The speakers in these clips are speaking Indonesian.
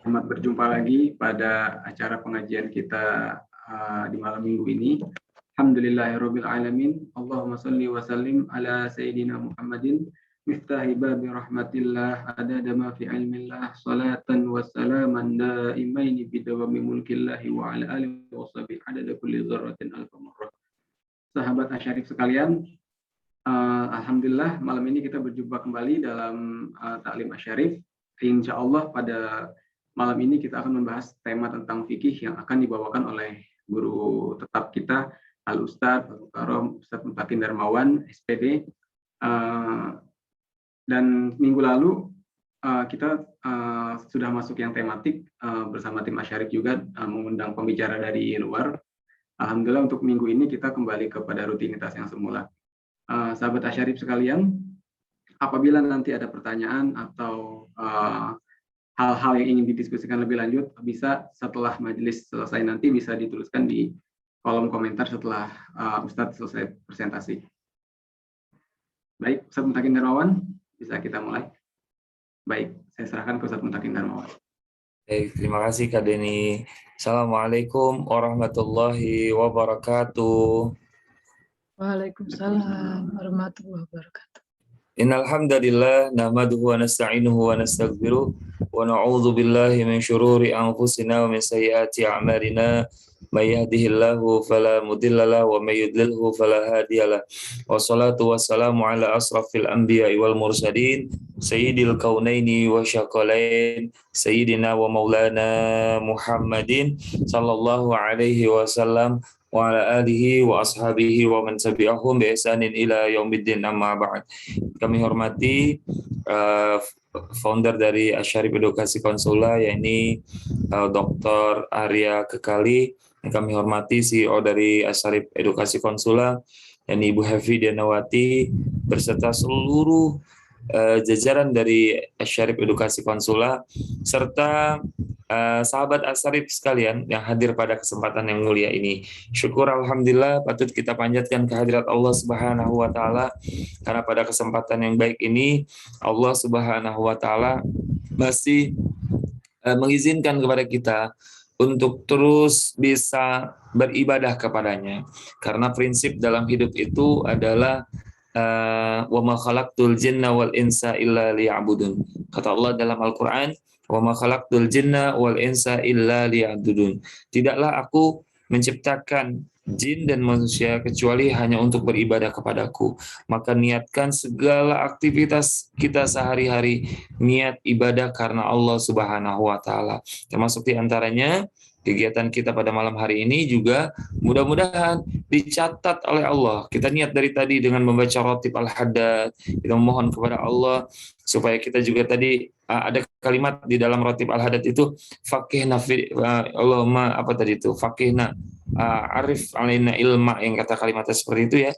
Selamat berjumpa lagi pada acara pengajian kita di malam minggu ini. Alhamdulillahirabbil alamin. Allahumma shalli wa sallim ala sayyidina Muhammadin miftahi babi rahmatillah adada ma fi ilmillah salatan wa salaman daimaini bidawami mulkillahi wa ala alihi wa sahbihi adada kulli dzarratin alfa marrah. Sahabat Asyarif sekalian, alhamdulillah malam ini kita berjumpa kembali dalam Taklim Asyarif. Insya Allah pada malam ini kita akan membahas tema tentang fikih yang akan dibawakan oleh guru tetap kita, Al-Ustadz Al-Mukarram Ustadz Mutakin Darmawan, SPD. Dan minggu lalu kita sudah masuk yang tematik bersama tim Asyarif juga mengundang pembicara dari luar. Alhamdulillah untuk minggu ini kita kembali kepada rutinitas yang semula. Sahabat Asyarif sekalian, apabila nanti ada pertanyaan atau hal-hal yang ingin didiskusikan lebih lanjut, bisa setelah majelis selesai nanti bisa dituliskan di kolom komentar setelah Ustadz selesai presentasi. Baik, Ustadz Mutakin Darmawan, bisa kita mulai. Baik, saya serahkan ke Ustadz Mutakin Darmawan. Baik, terima kasih Kak Denny. Assalamualaikum warahmatullahi wabarakatuh. Waalaikumsalam warahmatullahi wabarakatuh. Innal hamdalillah nahmaduhu wa nasta'inuhu wa nastaghfiruh wa na'udzu billahi min syururi anfusina wa min sayyiati a'malina may yahdihillahu fala mudilla lahu wa may yudlilhu fala hadiyalah. Wassalatu wassalamu ala asrafil anbiya'i wal mursalin sayyidil kaunaini wa syaqalain sayyidina wa maulana Muhammadin sallallahu alaihi wasallam wa ala alihi wa ashabihi wa man tabi'ahum bi ihsanin ila yaumiddin, amma ba'd. Kami hormati founder dari Asyarif Edukasi Konsula, yakni Dr. Arya Kekali. Kami hormati CEO dari Asyarif Edukasi Konsula, yakni Ibu Hefi Dianawati, beserta seluruh jajaran dari Asyarif Edukasi Konsula, serta sahabat Asyarif sekalian yang hadir pada kesempatan yang mulia ini. Syukur alhamdulillah patut kita panjatkan kehadirat Allah Subhanahu wa taala, karena pada kesempatan yang baik ini Allah Subhanahu wa taala masih mengizinkan kepada kita untuk terus bisa beribadah kepadanya. Karena prinsip dalam hidup itu adalah wa ma khalaqtul jinna wal insa illa liya'budun. Kata Allah dalam Al-Qur'an, wa ma khalaqtul jinna wal insa illa liya'budun. Tidaklah aku menciptakan jin dan manusia kecuali hanya untuk beribadah kepadaku. Maka niatkan segala aktivitas kita sehari-hari niat ibadah karena Allah Subhanahu wa taala. Termasuk di antaranya kegiatan kita pada malam hari ini juga mudah-mudahan dicatat oleh Allah. Kita niat dari tadi dengan membaca rotib al-haddad, kita memohon kepada Allah supaya kita juga tadi ada kalimat di dalam rotib al-haddad itu faqihna fi Allahumma apa tadi itu faqihna arif alaina ilma, yang kata kalimatnya seperti itu ya.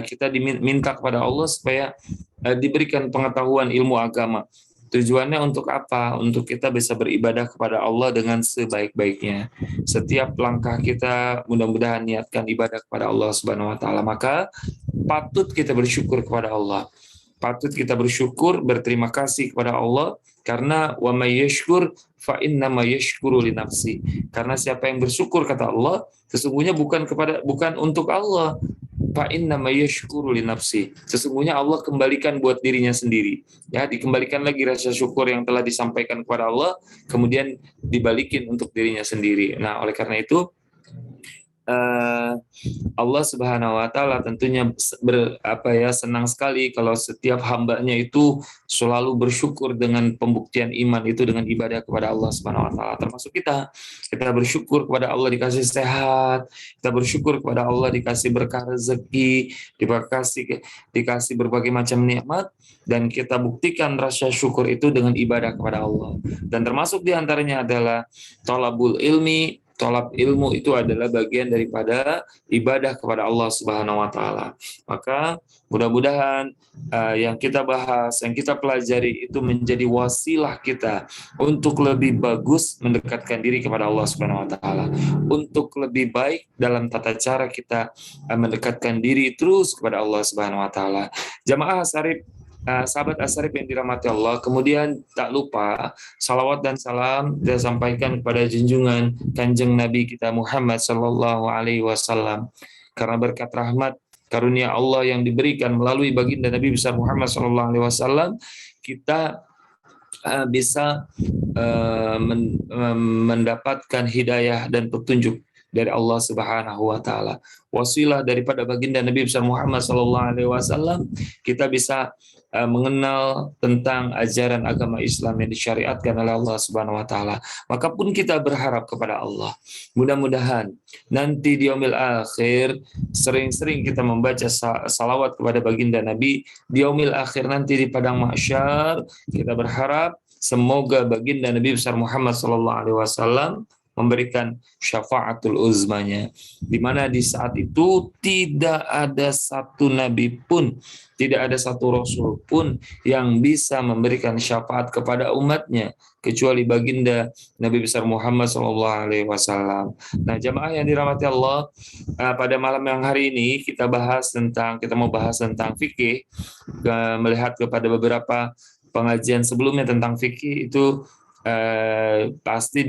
Kita diminta kepada Allah supaya diberikan pengetahuan ilmu agama. Tujuannya untuk apa? Untuk kita bisa beribadah kepada Allah dengan sebaik-baiknya. Setiap langkah kita mudah-mudahan niatkan ibadah kepada Allah Subhanahu wa taala. Maka patut kita bersyukur kepada Allah. Patut kita bersyukur, berterima kasih kepada Allah, karena wa may yashkur fa inna ma yashkuru li nafsi. Karena siapa yang bersyukur, kata Allah, sesungguhnya bukan untuk Allah. Fa inna ma yashkuru li nafsi. Sesungguhnya Allah kembalikan buat dirinya sendiri. Ya, dikembalikan lagi rasa syukur yang telah disampaikan kepada Allah, kemudian dibalikin untuk dirinya sendiri. Nah, oleh karena itu Allah Subhanahu wa taala tentunya senang sekali kalau setiap hambanya itu selalu bersyukur dengan pembuktian iman itu dengan ibadah kepada Allah Subhanahu wa taala. Termasuk kita bersyukur kepada Allah dikasih sehat, kita bersyukur kepada Allah dikasih berkah rezeki, dikasih berbagai macam nikmat, dan kita buktikan rasa syukur itu dengan ibadah kepada Allah. Dan termasuk diantaranya adalah thalabul ilmi. Tolab ilmu itu adalah bagian daripada ibadah kepada Allah Subhanahu wa taala. Maka mudah-mudahan yang kita bahas, yang kita pelajari itu menjadi wasilah kita untuk lebih bagus mendekatkan diri kepada Allah Subhanahu wa taala, untuk lebih baik dalam tata cara kita mendekatkan diri terus kepada Allah Subhanahu wa taala. Jamaah Asyarif sahabat Asharif yang dirahmati Allah, kemudian tak lupa salawat dan salam kita sampaikan kepada junjungan Kanjeng Nabi kita Muhammad Sallallahu Alaihi Wasallam, karena berkat rahmat karunia Allah yang diberikan melalui baginda Nabi besar Muhammad Sallallahu Alaihi Wasallam, kita bisa mendapatkan hidayah dan petunjuk dari Allah Subhanahu wa taala. Wasilah daripada baginda Nabi besar Muhammad sallallahu alaihi wasallam, kita bisa mengenal tentang ajaran agama Islam yang disyariatkan oleh Allah Subhanahu wa taala. Maka pun kita berharap kepada Allah, mudah-mudahan nanti di yaumil akhir sering-sering kita membaca salawat kepada baginda Nabi. Di yaumil akhir nanti di padang mahsyar, kita berharap semoga baginda Nabi besar Muhammad sallallahu alaihi wasallam memberikan syafaatul uzmanya, di mana di saat itu tidak ada satu nabi pun, tidak ada satu rasul pun yang bisa memberikan syafaat kepada umatnya kecuali baginda Nabi besar Muhammad SAW. Nah, jamaah yang dirahmati Allah, pada malam yang hari ini kita mau bahas tentang fikih, melihat kepada beberapa pengajian sebelumnya tentang fikih itu. Pasti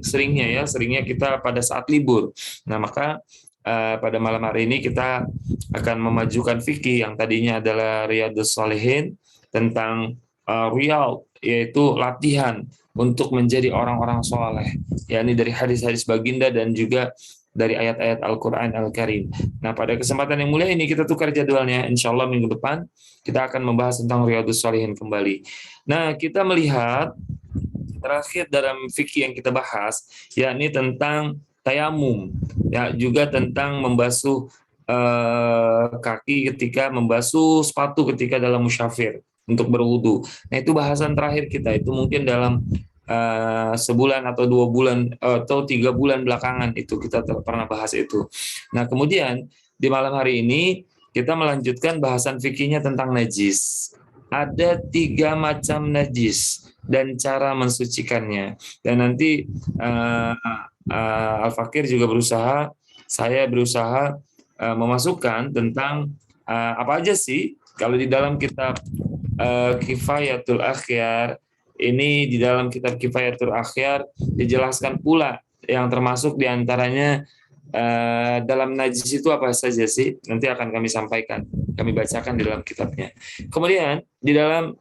seringnya kita pada saat libur. Nah, maka pada malam hari ini kita akan memajukan fikih yang tadinya adalah Riyadhus Shalihin tentang riyad, yaitu latihan untuk menjadi orang-orang soleh, yakni dari hadis-hadis baginda dan juga dari ayat-ayat Al-Quran Al-Karim. Nah, pada kesempatan yang mulia ini kita tukar jadwalnya. Insya Allah minggu depan kita akan membahas tentang Riyadhus Shalihin kembali. Nah, kita melihat terakhir dalam fikih yang kita bahas, yakni tentang tayamum, ya, juga tentang membasuh kaki ketika membasuh sepatu ketika dalam musyafir untuk berwudu. Nah, itu bahasan terakhir kita, itu mungkin dalam sebulan atau 2 bulan atau 3 bulan belakangan itu kita pernah bahas itu. Nah, kemudian di malam hari ini kita melanjutkan bahasan fikihnya tentang najis. Ada 3 macam najis dan cara mensucikannya. Dan nanti Al-Fakir juga saya berusaha memasukkan tentang apa aja sih kalau di dalam kitab Kifayatul Akhyar. Ini di dalam kitab Kifayatul Akhyar dijelaskan pula yang termasuk diantaranya dalam najis itu apa saja sih, nanti akan kami sampaikan, kami bacakan di dalam kitabnya. Kemudian di dalam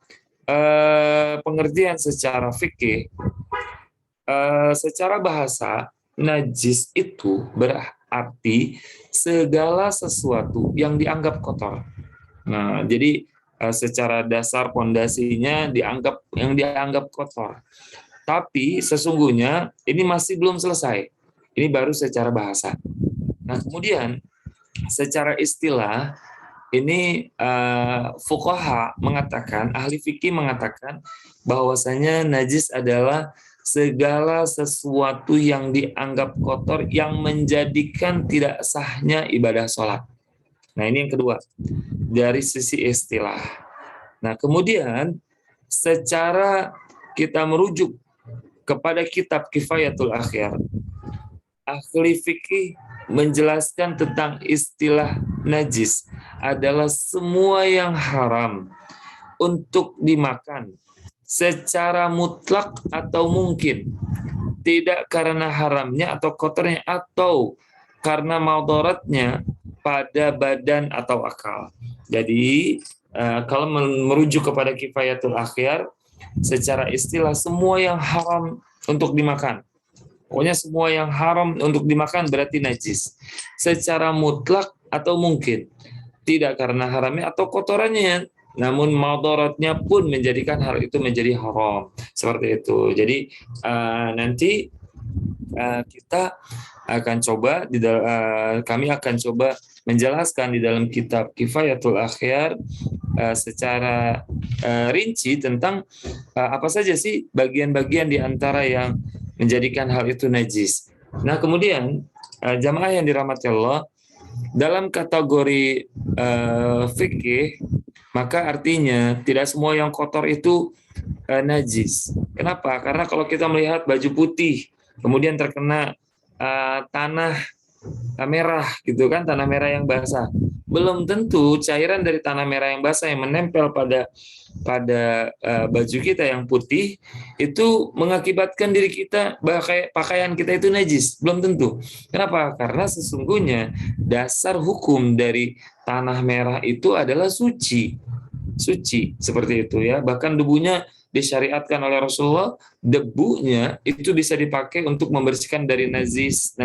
pengertian secara fikih, secara bahasa, najis itu berarti segala sesuatu yang dianggap kotor. Nah, jadi secara dasar pondasinya yang dianggap kotor. Tapi sesungguhnya ini masih belum selesai. Ini baru secara bahasa. Nah, kemudian secara istilah ini fuqaha mengatakan, ahli fikih mengatakan bahwasanya najis adalah segala sesuatu yang dianggap kotor yang menjadikan tidak sahnya ibadah sholat. Nah, ini yang kedua dari sisi istilah. Nah, kemudian secara kita merujuk kepada kitab Kifayatul Akhyar, ahli fikih menjelaskan tentang istilah najis adalah semua yang haram untuk dimakan secara mutlak atau mungkin, tidak karena haramnya atau kotornya atau karena madaratnya pada badan atau akal. Jadi kalau merujuk kepada Kifayatul Akhyar, secara istilah semua yang haram untuk dimakan. Pokoknya semua yang haram untuk dimakan berarti najis. Secara mutlak atau mungkin. Tidak karena haramnya atau kotorannya, namun madaratnya pun menjadikan hal itu menjadi haram. Seperti itu. Jadi nanti kita akan coba, kami akan coba menjelaskan di dalam kitab Kifayatul Akhyar secara rinci tentang apa saja sih bagian-bagian di antara yang menjadikan hal itu najis. Nah, kemudian jamaah yang dirahmati Allah, dalam kategori fikih, maka artinya tidak semua yang kotor itu najis. Kenapa? Karena kalau kita melihat baju putih, kemudian terkena tanah merah, gitu kan, tanah merah yang basah, belum tentu cairan dari tanah merah yang basah yang menempel pada baju kita yang putih itu mengakibatkan diri kita pakaian kita itu najis. Belum tentu. Kenapa? Karena sesungguhnya dasar hukum dari tanah merah itu adalah suci seperti itu ya. Bahkan debunya disyariatkan oleh Rasulullah, debunya itu bisa dipakai untuk membersihkan dari najis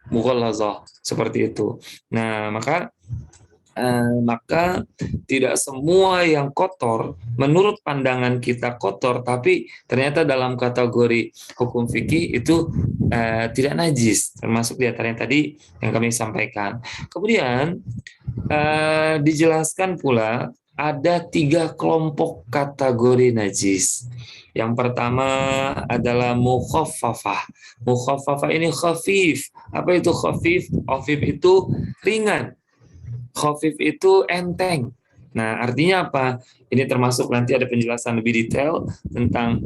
mughallazah seperti itu. Nah, maka tidak semua yang kotor menurut pandangan kita kotor, tapi ternyata dalam kategori hukum fikih itu tidak najis, termasuk di antaranya tadi yang kami sampaikan. Kemudian dijelaskan pula ada 3 kelompok kategori najis. Yang pertama adalah mukhaffafah. Mukhaffafah ini khafif. Apa itu khafif? Khafif itu ringan. Khafif itu enteng. Nah, artinya apa? Ini termasuk nanti ada penjelasan lebih detail tentang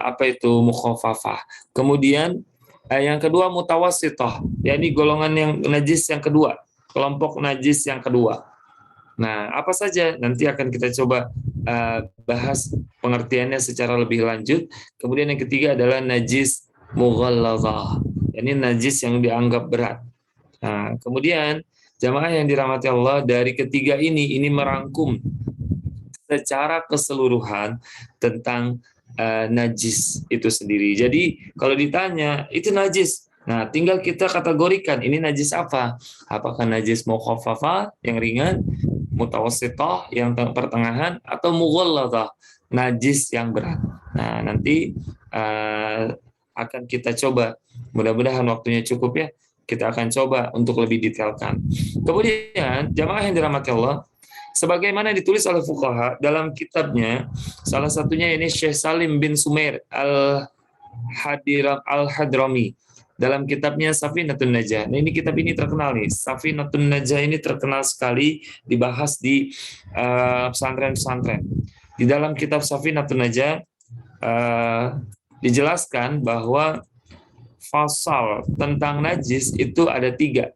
apa itu mukhaffafah. Kemudian yang kedua mutawassithah, yakni golongan yang najis yang kedua, kelompok najis yang kedua. Nah, apa saja nanti akan kita coba bahas pengertiannya secara lebih lanjut. Kemudian yang ketiga adalah najis mughallazah, yakni najis yang dianggap berat. Nah, kemudian jamaah yang dirahmati Allah, dari ketiga ini merangkum secara keseluruhan tentang najis itu sendiri. Jadi kalau ditanya itu najis, nah tinggal kita kategorikan ini najis apa? Apakah najis mukhaffafah yang ringan, mutawassithah yang pertengahan, atau mughallazah najis yang berat. Nah nanti akan kita coba, mudah-mudahan waktunya cukup ya, kita akan coba untuk lebih detailkan. Kemudian jamaah yang dirahmati Allah, sebagaimana ditulis oleh fuqaha dalam kitabnya, salah satunya ini Syekh Salim bin Sumair Al-Hadrami dalam kitabnya Safinatun Najah. Nah, ini kitab ini terkenal nih. Safinatun Najah ini terkenal sekali dibahas di pesantren-pesantren. Di dalam kitab Safinatun Najah dijelaskan bahwa fasal tentang najis itu ada 3.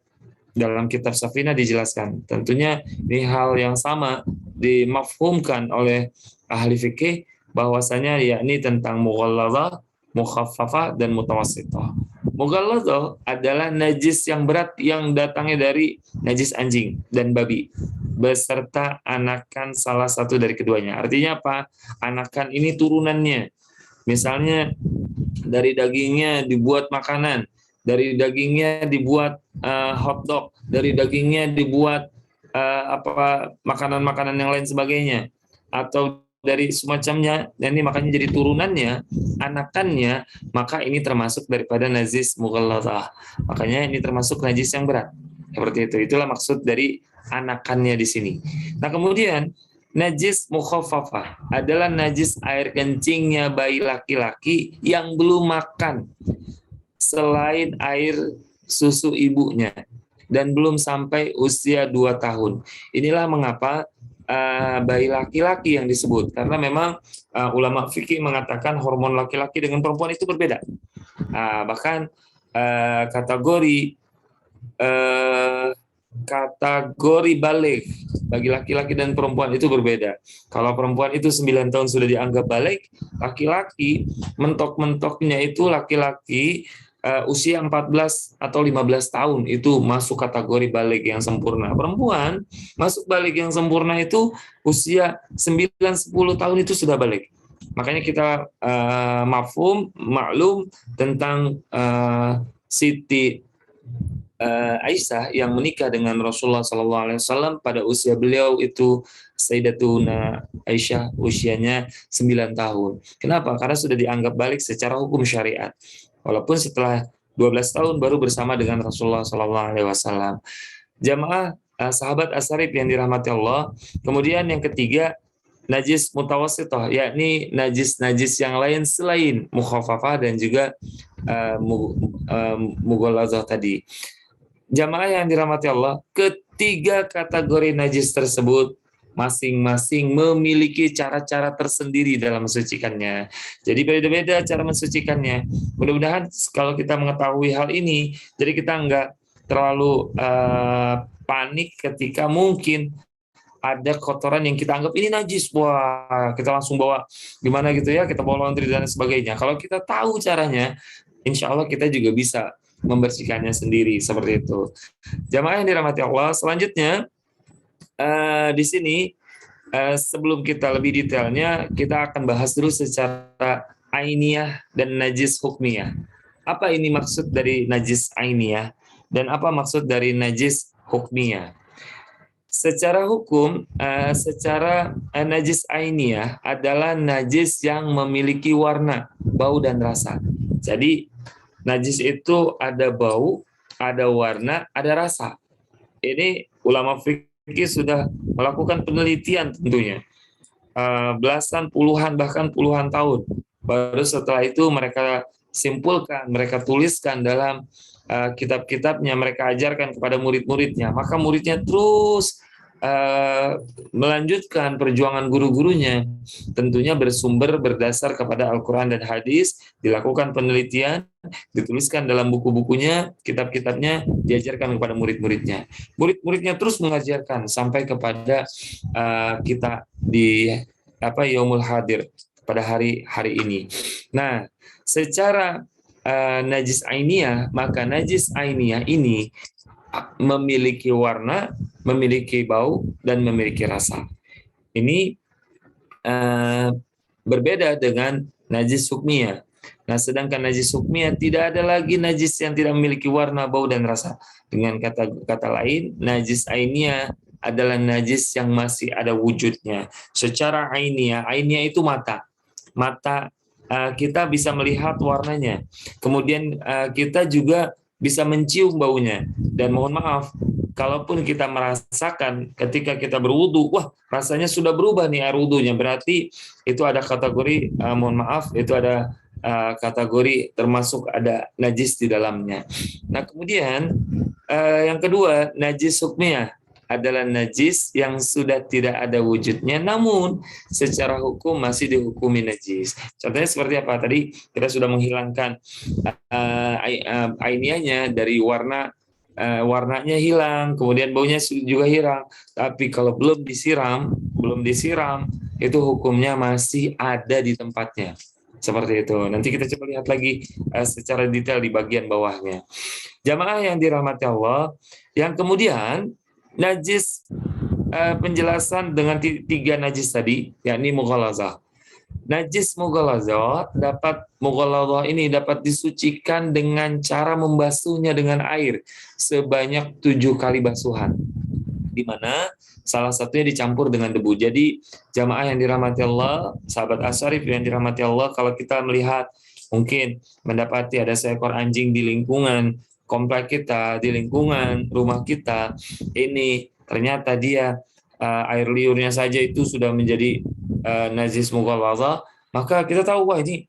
Dalam kitab Safinah dijelaskan. Tentunya ini hal yang sama dimafhumkan oleh ahli fikih bahwasanya yakni tentang mughallazah, mukhaffafah, dan mutawassithah. Mughallazah adalah najis yang berat yang datangnya dari najis anjing dan babi beserta anakan salah satu dari keduanya. Artinya apa? Anakan ini turunannya. Misalnya dari dagingnya dibuat makanan, dari dagingnya dibuat hotdog, dari dagingnya dibuat makanan-makanan yang lain sebagainya, atau dari semacamnya, dan ini makanya jadi turunannya, anakannya, maka ini termasuk daripada najis mughallazah. Makanya ini termasuk najis yang berat. Seperti itu. Itulah maksud dari anakannya di sini. Nah kemudian najis mukhaffafah adalah najis air kencingnya bayi laki-laki yang belum makan selain air susu ibunya dan belum sampai usia 2 tahun. Inilah mengapa bayi laki-laki yang disebut, karena memang ulama fikih mengatakan hormon laki-laki dengan perempuan itu berbeda. Bahkan kategori balik bagi laki-laki dan perempuan itu berbeda. Kalau perempuan itu 9 tahun sudah dianggap balik, laki-laki mentok-mentoknya itu laki-laki usia 14 atau 15 tahun itu masuk kategori balik yang sempurna. Perempuan masuk balik yang sempurna itu usia 9-10 tahun itu sudah balik. Makanya kita maklum tentang Siti Aisyah yang menikah dengan Rasulullah SAW pada usia beliau itu Sayyidatuna Aisyah usianya 9 tahun. Kenapa? Karena sudah dianggap balik secara hukum syariat. Walaupun setelah 12 tahun baru bersama dengan Rasulullah SAW. Jamaah sahabat Asharif yang dirahmati Allah. Kemudian yang ketiga najis mutawassithah, yakni najis-najis yang lain selain mukhaffafah dan juga mughallazah tadi. Jamaah yang dirahmati Allah, ketiga kategori najis tersebut masing-masing memiliki cara-cara tersendiri dalam mensucikannya. Jadi beda-beda cara mensucikannya. Mudah-mudahan kalau kita mengetahui hal ini, jadi kita enggak terlalu panik ketika mungkin ada kotoran yang kita anggap ini najis, wah kita langsung bawa gimana gitu ya, kita bawa laundry dan sebagainya. Kalau kita tahu caranya, insya Allah kita juga bisa membersihkannya sendiri seperti itu. Jamaah yang dirahmati Allah, selanjutnya di sini sebelum kita lebih detailnya, kita akan bahas dulu secara ainiyah dan najis hukmiyah. Apa ini maksud dari najis ainiyah dan apa maksud dari najis hukmiyah? Secara hukum, najis ainiyah adalah najis yang memiliki warna, bau, dan rasa. Jadi, najis itu ada bau, ada warna, ada rasa. Ini ulama fikih sudah melakukan penelitian tentunya. Belasan, puluhan, bahkan puluhan tahun. Baru setelah itu mereka simpulkan, mereka tuliskan dalam kitab-kitabnya, mereka ajarkan kepada murid-muridnya. Maka muridnya terus melanjutkan perjuangan guru-gurunya, tentunya bersumber berdasar kepada Al-Quran dan hadis, dilakukan penelitian, dituliskan dalam buku-bukunya, kitab-kitabnya, diajarkan kepada murid-muridnya. Murid-muridnya terus mengajarkan sampai kepada kita di Yaumul Hadir, pada hari ini. Nah, secara najis ainiyah, maka najis ainiyah ini memiliki warna, memiliki bau, dan memiliki rasa. Ini berbeda dengan najis hukmiyah. Nah, sedangkan najis hukmiyah tidak ada lagi najis yang tidak memiliki warna, bau, dan rasa. Dengan kata lain, najis ainiyah adalah najis yang masih ada wujudnya. Secara ainiyah itu mata. Mata kita bisa melihat warnanya. Kemudian kita juga bisa mencium baunya. Dan mohon maaf, kalaupun kita merasakan ketika kita berwudu, wah rasanya sudah berubah nih air wudunya, berarti itu ada kategori, mohon maaf, itu ada kategori termasuk ada najis di dalamnya. Nah kemudian yang kedua, najis hukmiyah adalah najis yang sudah tidak ada wujudnya, namun secara hukum masih dihukumi najis. Contohnya seperti apa? Tadi kita sudah menghilangkan ainiyahnya dari warna, warnanya hilang, kemudian baunya juga hilang. Tapi kalau belum disiram, itu hukumnya masih ada di tempatnya. Seperti itu. Nanti kita coba lihat lagi secara detail di bagian bawahnya. Jamaah yang dirahmati Allah, yang kemudian najis, penjelasan dengan 3 najis tadi, yakni mughalazah. Najis mughalazah ini dapat disucikan dengan cara membasuhnya dengan air sebanyak 7 kali basuhan, di mana salah satunya dicampur dengan debu. Jadi jamaah yang dirahmati Allah, sahabat Asyarif yang dirahmati Allah, kalau kita melihat mungkin mendapati ada seekor anjing di lingkungan komplek kita, di lingkungan rumah kita, ini ternyata dia air liurnya saja itu sudah menjadi najis mughalazah, maka kita tahu wah ini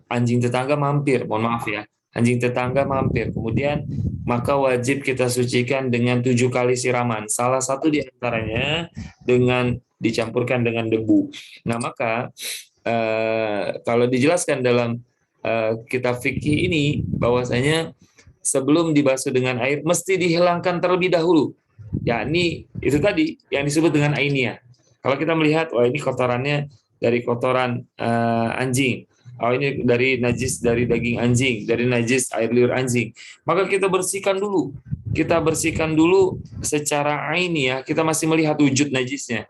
anjing tetangga mampir, mohon maaf ya, anjing tetangga mampir. Kemudian maka wajib kita sucikan dengan 7 kali siraman. Salah satu di antaranya dengan dicampurkan dengan debu. Nah maka kalau dijelaskan dalam kitab fikih ini bahwasanya sebelum dibasuh dengan air mesti dihilangkan terlebih dahulu. Yakni itu tadi yang disebut dengan ainiyah. Kalau kita melihat, wah ini kotorannya dari kotoran anjing, oh ini dari najis dari daging anjing, dari najis air liur anjing, maka kita bersihkan dulu. Kita bersihkan dulu secara ainiyah, kita masih melihat wujud najisnya.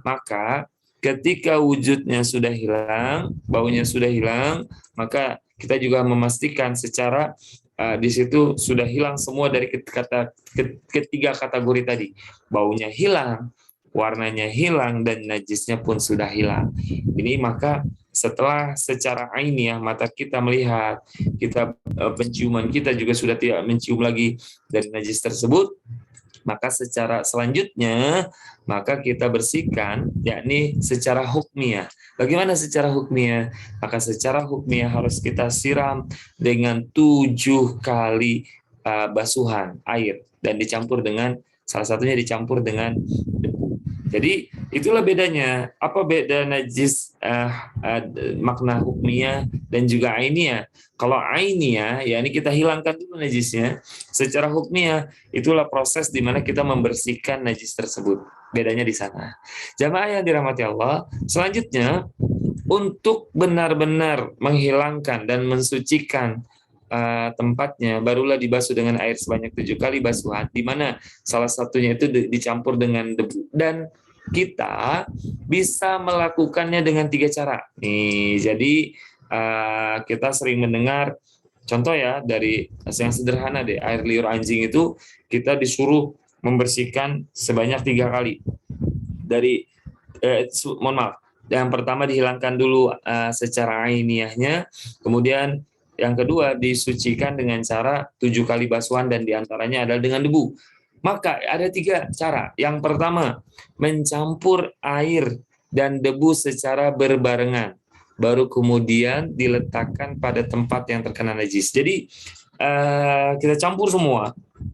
Maka ketika wujudnya sudah hilang, baunya sudah hilang, maka kita juga memastikan secara di situ sudah hilang semua dari ketiga kategori tadi. Baunya hilang, warnanya hilang, dan najisnya pun sudah hilang. Ini maka setelah secara ainiyah mata kita melihat, kita penciuman kita juga sudah tidak mencium lagi dari najis tersebut, maka secara selanjutnya maka kita bersihkan, yakni secara hukmiyah. Bagaimana secara hukmiyah? Maka secara hukmiyah harus kita siram dengan 7 kali basuhan air dan dicampur dengan, salah satunya dicampur dengan debu. Jadi itulah bedanya. Apa beda najis makna hukmiyah dan juga ainiyah? Kalau ainiyah, ya ini kita hilangkan dulu najisnya. Secara hukmiyah, itulah proses di mana kita membersihkan najis tersebut. Bedanya di sana. Jamaah yang dirahmati Allah, selanjutnya untuk benar-benar menghilangkan dan mensucikan tempatnya, barulah dibasuh dengan air sebanyak 7 kali basuhan, di mana salah satunya itu dicampur dengan debu. Dan kita bisa melakukannya dengan 3 cara. Nih, jadi kita sering mendengar contoh ya dari yang sederhana deh, air liur anjing itu kita disuruh membersihkan sebanyak 3 kali. Mohon maaf. Yang pertama dihilangkan dulu secara ainiyahnya, kemudian yang kedua disucikan dengan cara 7 kali basuhan dan diantaranya adalah dengan debu. Maka ada 3 cara. Yang pertama, mencampur air dan debu secara berbarengan. Baru kemudian diletakkan pada tempat yang terkena najis. Jadi kita campur semua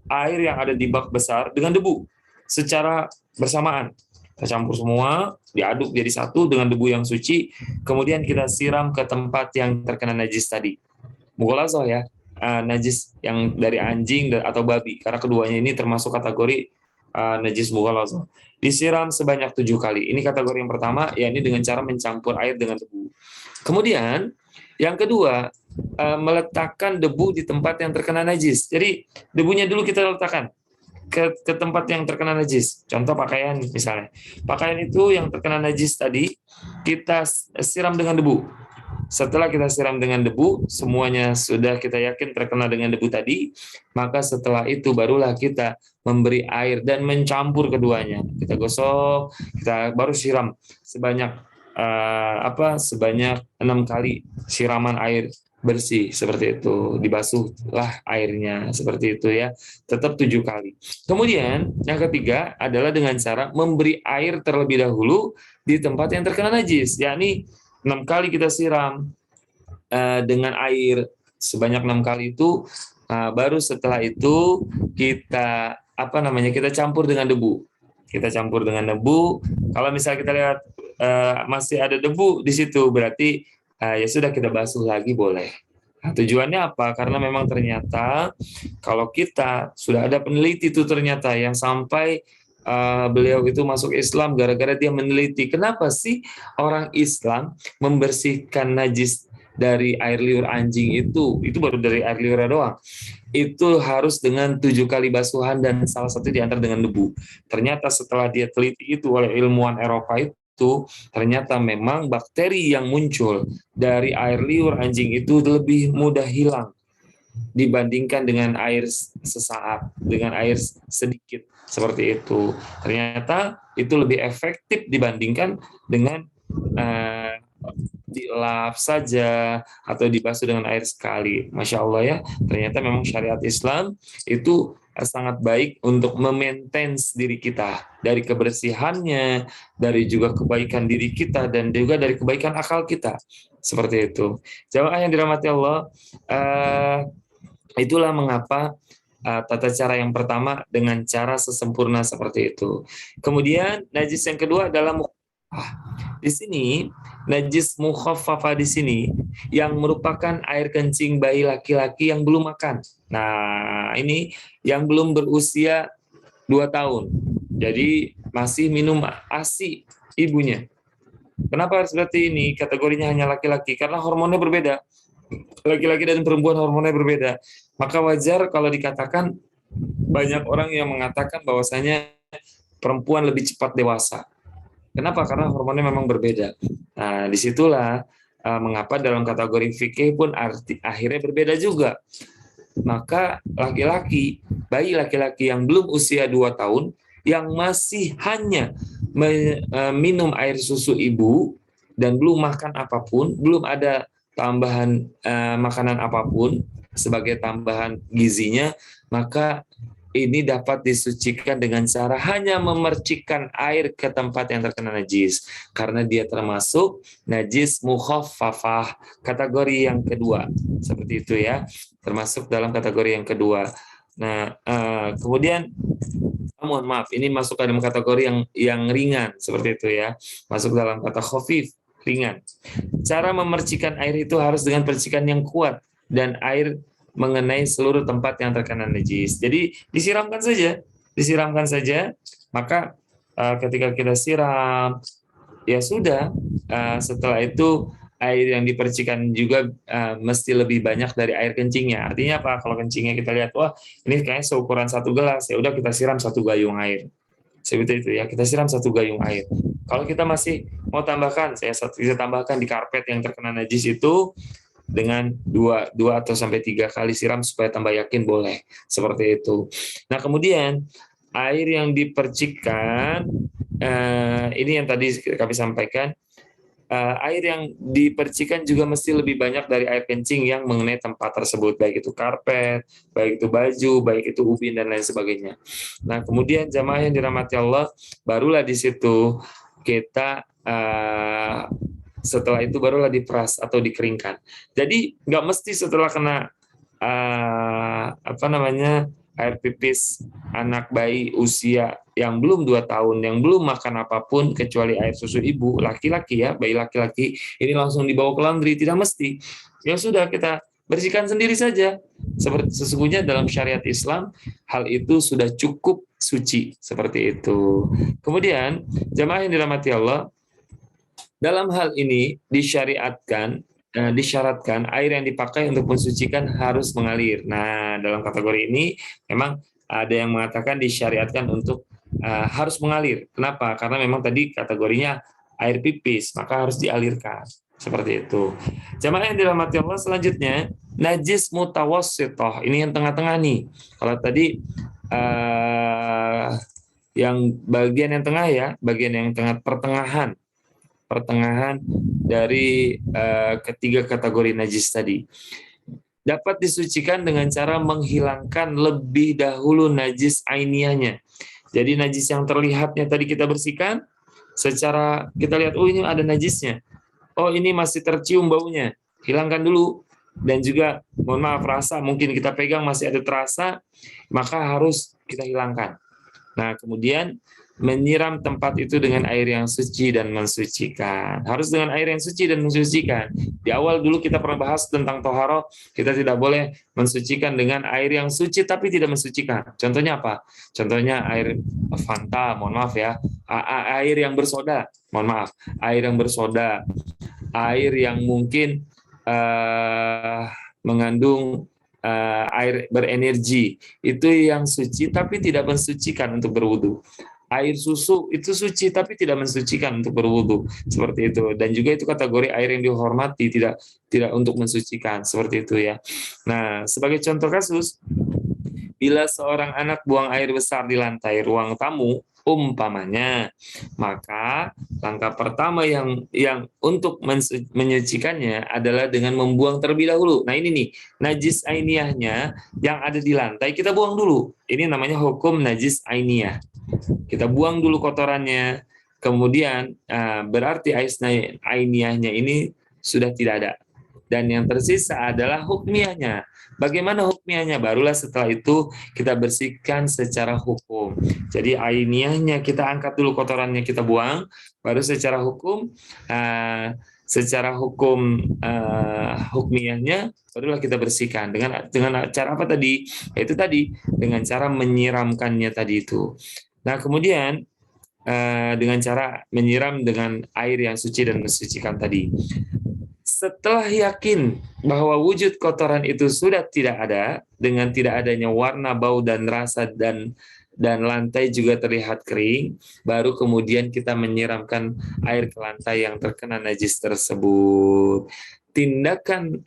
air yang ada di bak besar dengan debu secara bersamaan. Kita campur semua, diaduk jadi satu dengan debu yang suci, kemudian kita siram ke tempat yang terkena najis tadi. Mughalazah ya, najis yang dari anjing atau babi, karena keduanya ini termasuk kategori najis mughalazah. Disiram sebanyak 7 kali. Ini kategori yang pertama, ya ini dengan cara mencampur air dengan debu. Kemudian yang kedua, meletakkan debu di tempat yang terkena najis. Jadi debunya dulu kita letakkan ke tempat yang terkena najis. Contoh pakaian misalnya. Pakaian itu yang terkena najis tadi kita siram dengan debu. Setelah kita siram dengan debu, semuanya sudah kita yakin terkena dengan debu tadi, maka setelah itu barulah kita memberi air dan mencampur keduanya. Kita gosok, kita baru siram sebanyak sebanyak 6 kali siraman air bersih seperti itu, dibasuhlah airnya seperti itu ya, tetap 7 kali. Kemudian yang ketiga adalah dengan cara memberi air terlebih dahulu di tempat yang terkena najis, yakni 6 kali kita siram dengan air sebanyak 6 kali itu, baru setelah itu kita kita campur dengan debu. Kita campur dengan debu. Kalau misalnya kita lihat masih ada debu di situ, berarti ya sudah kita basuh lagi boleh. Nah, tujuannya apa? Karena memang ternyata kalau kita sudah ada peneliti itu ternyata yang sampai beliau itu masuk Islam gara-gara dia meneliti kenapa sih orang Islam membersihkan najis dari air liur anjing itu baru dari air liur doang. Itu harus dengan 7 kali basuhan dan salah satu diantar dengan debu. Ternyata setelah dia teliti itu oleh ilmuwan Eropa itu, ternyata memang bakteri yang muncul dari air liur anjing itu lebih mudah hilang dibandingkan dengan air sesaat, dengan air sedikit seperti itu. Ternyata itu lebih efektif dibandingkan dengan dilap saja atau dibasuh dengan air sekali. Masya Allah ya, ternyata memang syariat Islam itu sangat baik untuk memaintain diri kita dari kebersihannya, dari juga kebaikan diri kita, dan juga dari kebaikan akal kita. Seperti itu. Jamaah yang dirahmati Allah, itulah mengapa tata cara yang pertama dengan cara sesempurna seperti itu. Kemudian najis yang kedua adalah di sini najis mukhaffafah di sini yang merupakan air kencing bayi laki-laki yang belum makan. Nah, ini yang belum berusia 2 tahun. Jadi masih minum ASI ibunya. Kenapa seperti ini? Kategorinya hanya laki-laki karena hormonnya berbeda. Laki-laki dan perempuan hormonnya berbeda. Maka wajar kalau dikatakan banyak orang yang mengatakan bahwasanya perempuan lebih cepat dewasa. Kenapa? Karena hormonnya memang berbeda. Nah, disitulah mengapa dalam kategori fikih pun akhirnya berbeda juga. Maka laki-laki, bayi laki-laki yang belum usia 2 tahun, yang masih hanya minum air susu ibu dan belum makan apapun, belum ada tambahan makanan apapun sebagai tambahan gizinya, maka ini dapat disucikan dengan cara hanya memercikkan air ke tempat yang terkena najis. Karena dia termasuk najis mukhaffafah, kategori yang kedua. Seperti itu ya, termasuk dalam kategori yang kedua. Nah, kemudian mohon maaf, ini masuk dalam kategori yang ringan seperti itu ya, masuk dalam kata khafif, ringan. Cara memercikan air itu harus dengan percikan yang kuat dan air mengenai seluruh tempat yang terkena najis. Jadi disiramkan saja, maka ketika kita siram, ya sudah, setelah itu air yang dipercikan juga mesti lebih banyak dari air kencingnya. Artinya apa? Kalau kencingnya kita lihat, wah ini kayaknya seukuran 1 gelas, ya udah kita siram 1 gayung air. Seperti itu ya, kita siram 1 gayung air. Kalau kita masih mau tambahkan, saya bisa tambahkan di karpet yang terkena najis itu dengan 2 atau sampai 3 kali siram supaya tambah yakin, boleh. Seperti itu. Nah, kemudian air yang dipercikan, ini yang tadi kami sampaikan, air yang dipercikan juga mesti lebih banyak dari air kencing yang mengenai tempat tersebut, baik itu karpet, baik itu baju, baik itu ubin dan lain sebagainya. Nah, kemudian jamaah yang dirahmati Allah, barulah di situ kita setelah itu barulah diperas atau dikeringkan. Jadi nggak mesti setelah kena air pipis anak bayi usia yang belum 2 tahun, yang belum makan apapun kecuali air susu ibu, laki-laki ya, bayi laki-laki, ini langsung dibawa ke laundry, tidak mesti. Ya sudah, kita bersihkan sendiri saja. Sesungguhnya dalam syariat Islam, hal itu sudah cukup suci, seperti itu. Kemudian, jamaah yang dirahmati Allah, dalam hal ini disyaratkan air yang dipakai untuk mensucikan harus mengalir. Nah, dalam kategori ini memang ada yang mengatakan disyariatkan untuk harus mengalir. Kenapa? Karena memang tadi kategorinya air pipis, maka harus dialirkan. Seperti itu. Jamaah yang dirahmati Allah, selanjutnya najis mutawassithah. Ini yang tengah-tengah nih. Kalau tadi yang bagian yang tengah ya, bagian yang tengah pertengahan dari ketiga kategori najis tadi. Dapat disucikan dengan cara menghilangkan lebih dahulu najis ainiyahnya. Jadi najis yang terlihatnya tadi kita bersihkan, secara kita lihat, oh ini ada najisnya. Oh ini masih tercium baunya, hilangkan dulu. Dan juga, mohon maaf, rasa mungkin kita pegang masih ada terasa, maka harus kita hilangkan. Nah, kemudian menyiram tempat itu dengan air yang suci dan mensucikan. Harus dengan air yang suci dan mensucikan. Di awal dulu kita pernah bahas tentang toharoh, kita tidak boleh mensucikan dengan air yang suci tapi tidak mensucikan. Contohnya apa? Contohnya air Fanta, mohon maaf ya. Air yang bersoda, mohon maaf. Air yang bersoda. Air yang mungkin mengandung air berenergi, itu yang suci tapi tidak mensucikan untuk berwudu. Air susu itu suci tapi tidak mensucikan untuk berwudu, seperti itu. Dan juga itu kategori air yang dihormati, tidak untuk mensucikan, seperti itu ya. Nah, sebagai contoh kasus, bila seorang anak buang air besar di lantai ruang tamu umpamanya, maka langkah pertama yang untuk menyucikannya adalah dengan membuang terlebih dahulu. Nah ini nih, najis ainiyahnya yang ada di lantai kita buang dulu. Ini namanya hukum najis ainiyah. Kita buang dulu kotorannya, kemudian berarti ainiyahnya ini sudah tidak ada. Dan yang tersisa adalah hukmiyahnya. Bagaimana hukmiyahnya? Barulah setelah itu kita bersihkan secara hukum. Jadi ainiyahnya kita angkat dulu, kotorannya kita buang, baru secara hukum hukmiyahnya barulah kita bersihkan dengan cara apa tadi? Itu tadi dengan cara menyiramkannya tadi itu. Nah, kemudian dengan cara menyiram dengan air yang suci dan mensucikan tadi. Setelah yakin bahwa wujud kotoran itu sudah tidak ada, dengan tidak adanya warna, bau, dan rasa, dan lantai juga terlihat kering, baru kemudian kita menyiramkan air ke lantai yang terkena najis tersebut. Tindakan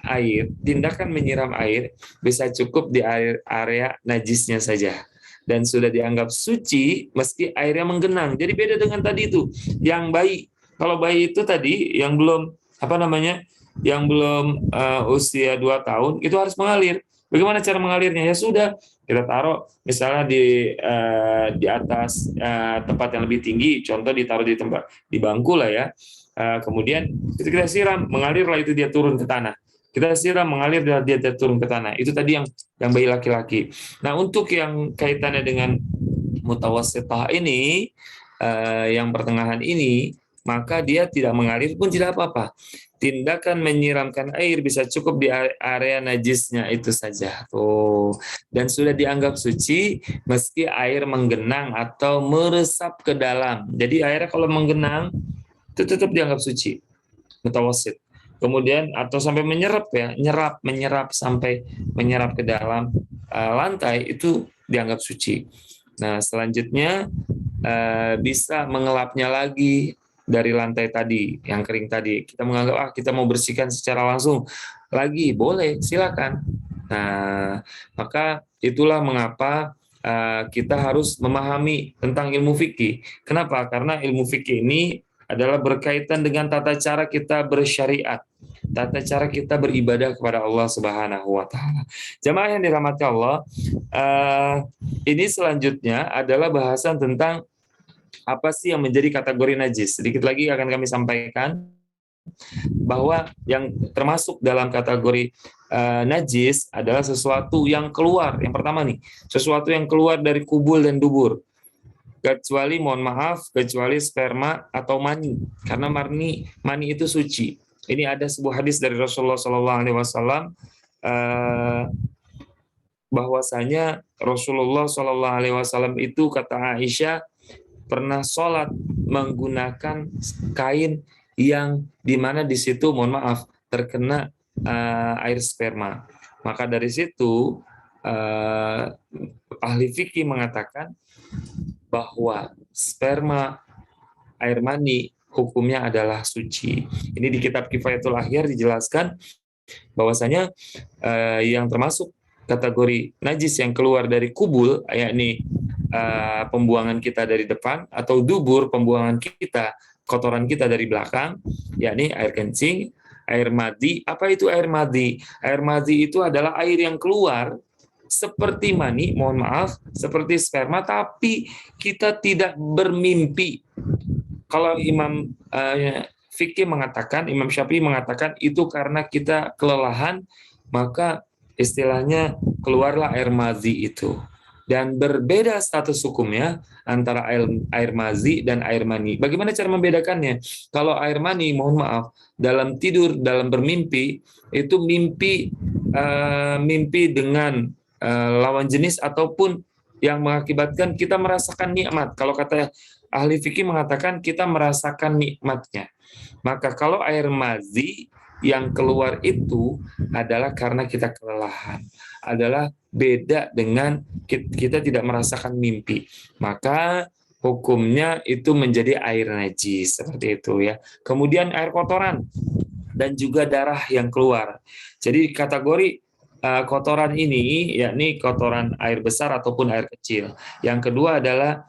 menyiram air bisa cukup di area najisnya saja. Dan sudah dianggap suci meski airnya menggenang. Jadi beda dengan tadi itu, yang bayi. Kalau bayi itu tadi yang belum usia 2 tahun itu harus mengalir. Bagaimana cara mengalirnya? Ya sudah, kita taruh misalnya di atas tempat yang lebih tinggi, contoh ditaruh di bangku lah ya. Kemudian kita siram, mengalirlah itu dia turun ke tanah. Kita siram mengalir dan dia turun ke tanah. Itu tadi yang bayi laki-laki. Nah, untuk yang kaitannya dengan mutawassithah ini, yang pertengahan ini, maka dia tidak mengalir pun tidak apa-apa. Tindakan menyiramkan air bisa cukup di area najisnya itu saja. Dan sudah dianggap suci meski air menggenang atau meresap ke dalam. Jadi airnya kalau menggenang itu tetap dianggap suci. Mutawassit. Kemudian atau sampai menyerap menyerap sampai menyerap ke dalam lantai itu dianggap suci. Nah, selanjutnya bisa mengelapnya lagi dari lantai tadi yang kering tadi. Kita menganggap kita mau bersihkan secara langsung lagi, boleh, silakan. Nah, maka itulah mengapa kita harus memahami tentang ilmu fikih. Kenapa? Karena ilmu fikih ini adalah berkaitan dengan tata cara kita bersyariat, tata cara kita beribadah kepada Allah Subhanahu wa taala. Jamaah yang dirahmati Allah, ini selanjutnya adalah bahasan tentang apa sih yang menjadi kategori najis. Sedikit lagi akan kami sampaikan bahwa yang termasuk dalam kategori najis adalah sesuatu yang keluar. Yang pertama nih, sesuatu yang keluar dari kubul dan dubur. Kecuali, mohon maaf, kecuali sperma atau mani. Karena mani itu suci. Ini ada sebuah hadis dari Rasulullah SAW bahwasanya Rasulullah SAW itu, kata Aisyah, pernah sholat menggunakan kain yang dimana di situ, mohon maaf, terkena air sperma. Maka dari situ ahli fikih mengatakan bahwa sperma, air mani, hukumnya adalah suci. Ini di kitab Kifayatul Ahyar dijelaskan bahwasanya yang termasuk kategori najis yang keluar dari kubul, yakni pembuangan kita dari depan, atau dubur, pembuangan kita, kotoran kita dari belakang, yakni air kencing, air madi. Apa itu air madi? Air madi itu adalah air yang keluar seperti mani, mohon maaf, seperti sperma, tapi kita tidak bermimpi. Kalau Imam fikih mengatakan, Imam Syafi'i mengatakan itu karena kita kelelahan, maka istilahnya keluarlah air mazi itu. Dan berbeda status hukumnya antara air mazi dan air mani. Bagaimana cara membedakannya? Kalau air mani, mohon maaf, dalam tidur, dalam bermimpi, itu mimpi dengan lawan jenis ataupun yang mengakibatkan kita merasakan nikmat. Kalau kata ahli fikih mengatakan kita merasakan nikmatnya. Maka kalau air mazi yang keluar itu adalah karena kita kelelahan, adalah beda dengan kita tidak merasakan mimpi. Maka hukumnya itu menjadi air najis, seperti itu ya. Kemudian air kotoran dan juga darah yang keluar. Jadi kategori kotoran ini yakni kotoran air besar ataupun air kecil. Yang kedua adalah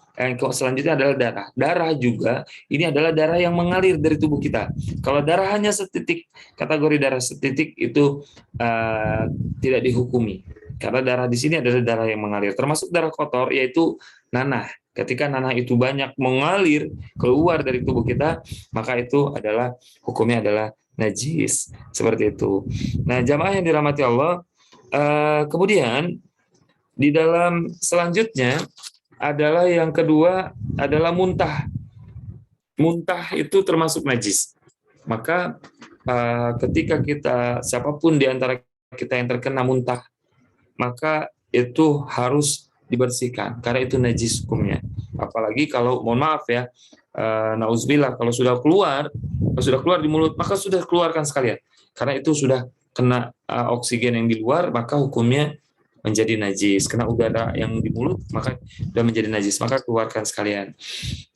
selanjutnya adalah darah. Darah juga ini adalah darah yang mengalir dari tubuh kita. Kalau darah hanya setitik, kategori darah setitik itu tidak dihukumi. Karena darah di sini adalah darah yang mengalir. Termasuk darah kotor yaitu nanah. Ketika nanah itu banyak mengalir keluar dari tubuh kita, maka itu adalah hukumnya adalah najis. Seperti itu. Nah, jamaah yang dirahmati Allah, kemudian di dalam selanjutnya adalah yang kedua adalah muntah. Muntah itu termasuk najis. Maka ketika siapapun di antara kita yang terkena muntah, maka itu harus dibersihkan karena itu najis hukumnya. Apalagi kalau, mohon maaf ya, nauzubillah, kalau sudah keluar di mulut, maka sudah keluarkan sekalian. Karena itu sudah kena oksigen yang di luar, maka hukumnya menjadi najis. Kena udara yang di mulut, maka sudah menjadi najis, maka keluarkan sekalian.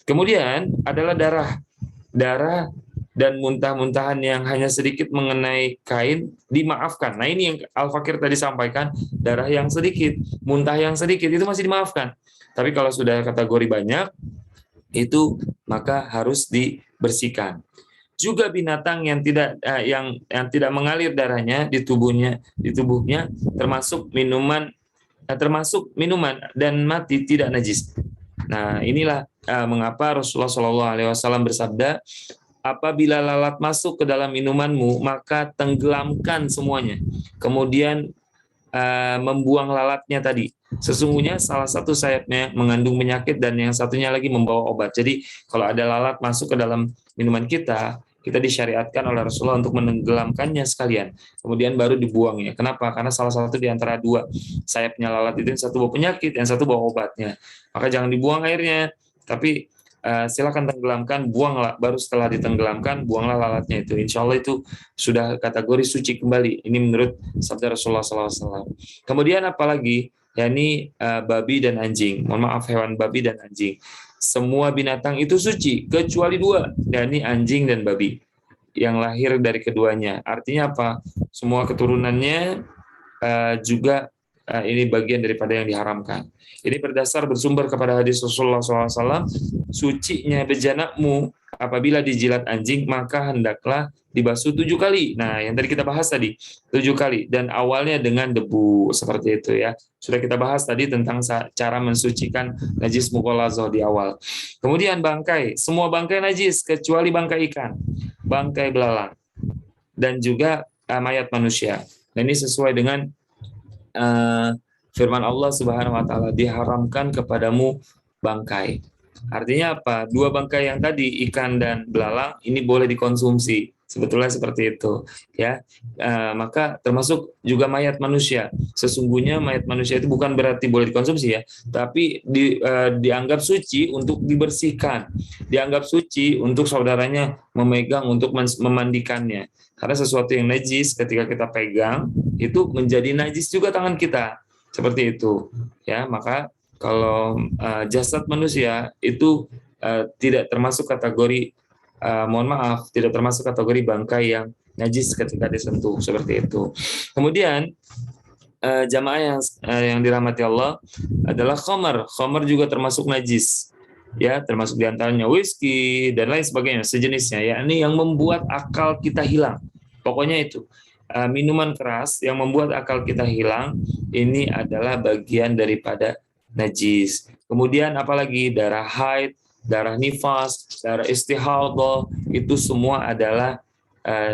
Kemudian adalah darah dan muntah-muntahan yang hanya sedikit mengenai kain dimaafkan. Nah, ini yang Al-Fakir tadi sampaikan, darah yang sedikit, muntah yang sedikit itu masih dimaafkan. Tapi kalau sudah kategori banyak, itu maka harus dibersihkan. Juga binatang yang tidak mengalir darahnya di tubuhnya termasuk minuman dan mati tidak najis. Nah, inilah mengapa Rasulullah SAW bersabda, apabila lalat masuk ke dalam minumanmu, maka tenggelamkan semuanya. Kemudian membuang lalatnya tadi. Sesungguhnya salah satu sayapnya mengandung penyakit dan yang satunya lagi membawa obat. Jadi kalau ada lalat masuk ke dalam minuman kita disyariatkan oleh Rasulullah untuk menenggelamkannya sekalian. Kemudian baru dibuangnya. Kenapa? Karena salah satu di antara dua sayapnya lalat itu, yang satu bawa penyakit, yang satu bawa obatnya. Maka jangan dibuang airnya, tapi silakan tenggelamkan, buanglah. Baru setelah ditenggelamkan, buanglah lalatnya itu. Insya Allah itu sudah kategori suci kembali. Ini menurut sabda Rasulullah SAW. Kemudian apalagi? Yakni babi dan anjing. Mohon maaf, hewan babi dan anjing. Semua binatang itu suci, kecuali dua, yakni anjing dan babi. Yang lahir dari keduanya. Artinya apa? Semua keturunannya juga ini bagian daripada yang diharamkan. Ini bersumber kepada hadis Rasulullah SAW, sucinya bejanakmu apabila dijilat anjing, maka hendaklah dibasuh 7 kali. Nah, yang tadi kita bahas tadi, 7 kali. Dan awalnya dengan debu, seperti itu ya. Sudah kita bahas tadi tentang cara mensucikan najis mughallazzah di awal. Kemudian bangkai, semua bangkai najis, kecuali bangkai ikan, bangkai belalang, dan juga mayat manusia. Nah, ini sesuai dengan firman Allah Subhanahu wa taala, diharamkan kepadamu bangkai. Artinya apa? Dua bangkai yang tadi, ikan dan belalang, ini boleh dikonsumsi. Sebetulnya seperti itu, ya. Maka termasuk juga mayat manusia. Sesungguhnya mayat manusia itu bukan berarti boleh dikonsumsi ya, tapi dianggap suci untuk dibersihkan, dianggap suci untuk saudaranya memegang untuk memandikannya. Karena sesuatu yang najis ketika kita pegang itu menjadi najis juga tangan kita. Seperti itu, ya. Maka kalau jasad manusia itu tidak termasuk kategori, mohon maaf, tidak termasuk kategori bangkai yang najis ketika disentuh, seperti itu. Kemudian jamaah yang dirahmati Allah adalah khamar. Khamar juga termasuk najis, ya, termasuk diantaranya whisky dan lain sebagainya, sejenisnya, yakni yang membuat akal kita hilang. Pokoknya itu. Minuman keras yang membuat akal kita hilang, ini adalah bagian daripada najis. Kemudian apalagi darah haid, darah nifas, darah istihadah, itu semua adalah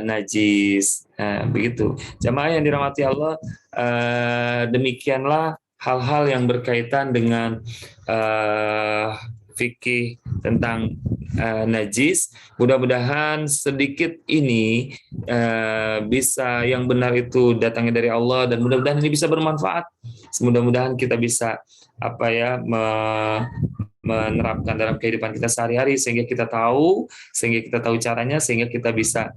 najis. Begitu. Jamaah yang dirahmati Allah, demikianlah hal-hal yang berkaitan dengan fikih tentang najis. Mudah-mudahan sedikit ini bisa, yang benar itu datangnya dari Allah, dan mudah-mudahan ini bisa bermanfaat. Mudah-mudahan kita bisa menerapkan dalam kehidupan kita sehari-hari, sehingga kita tahu caranya, sehingga kita bisa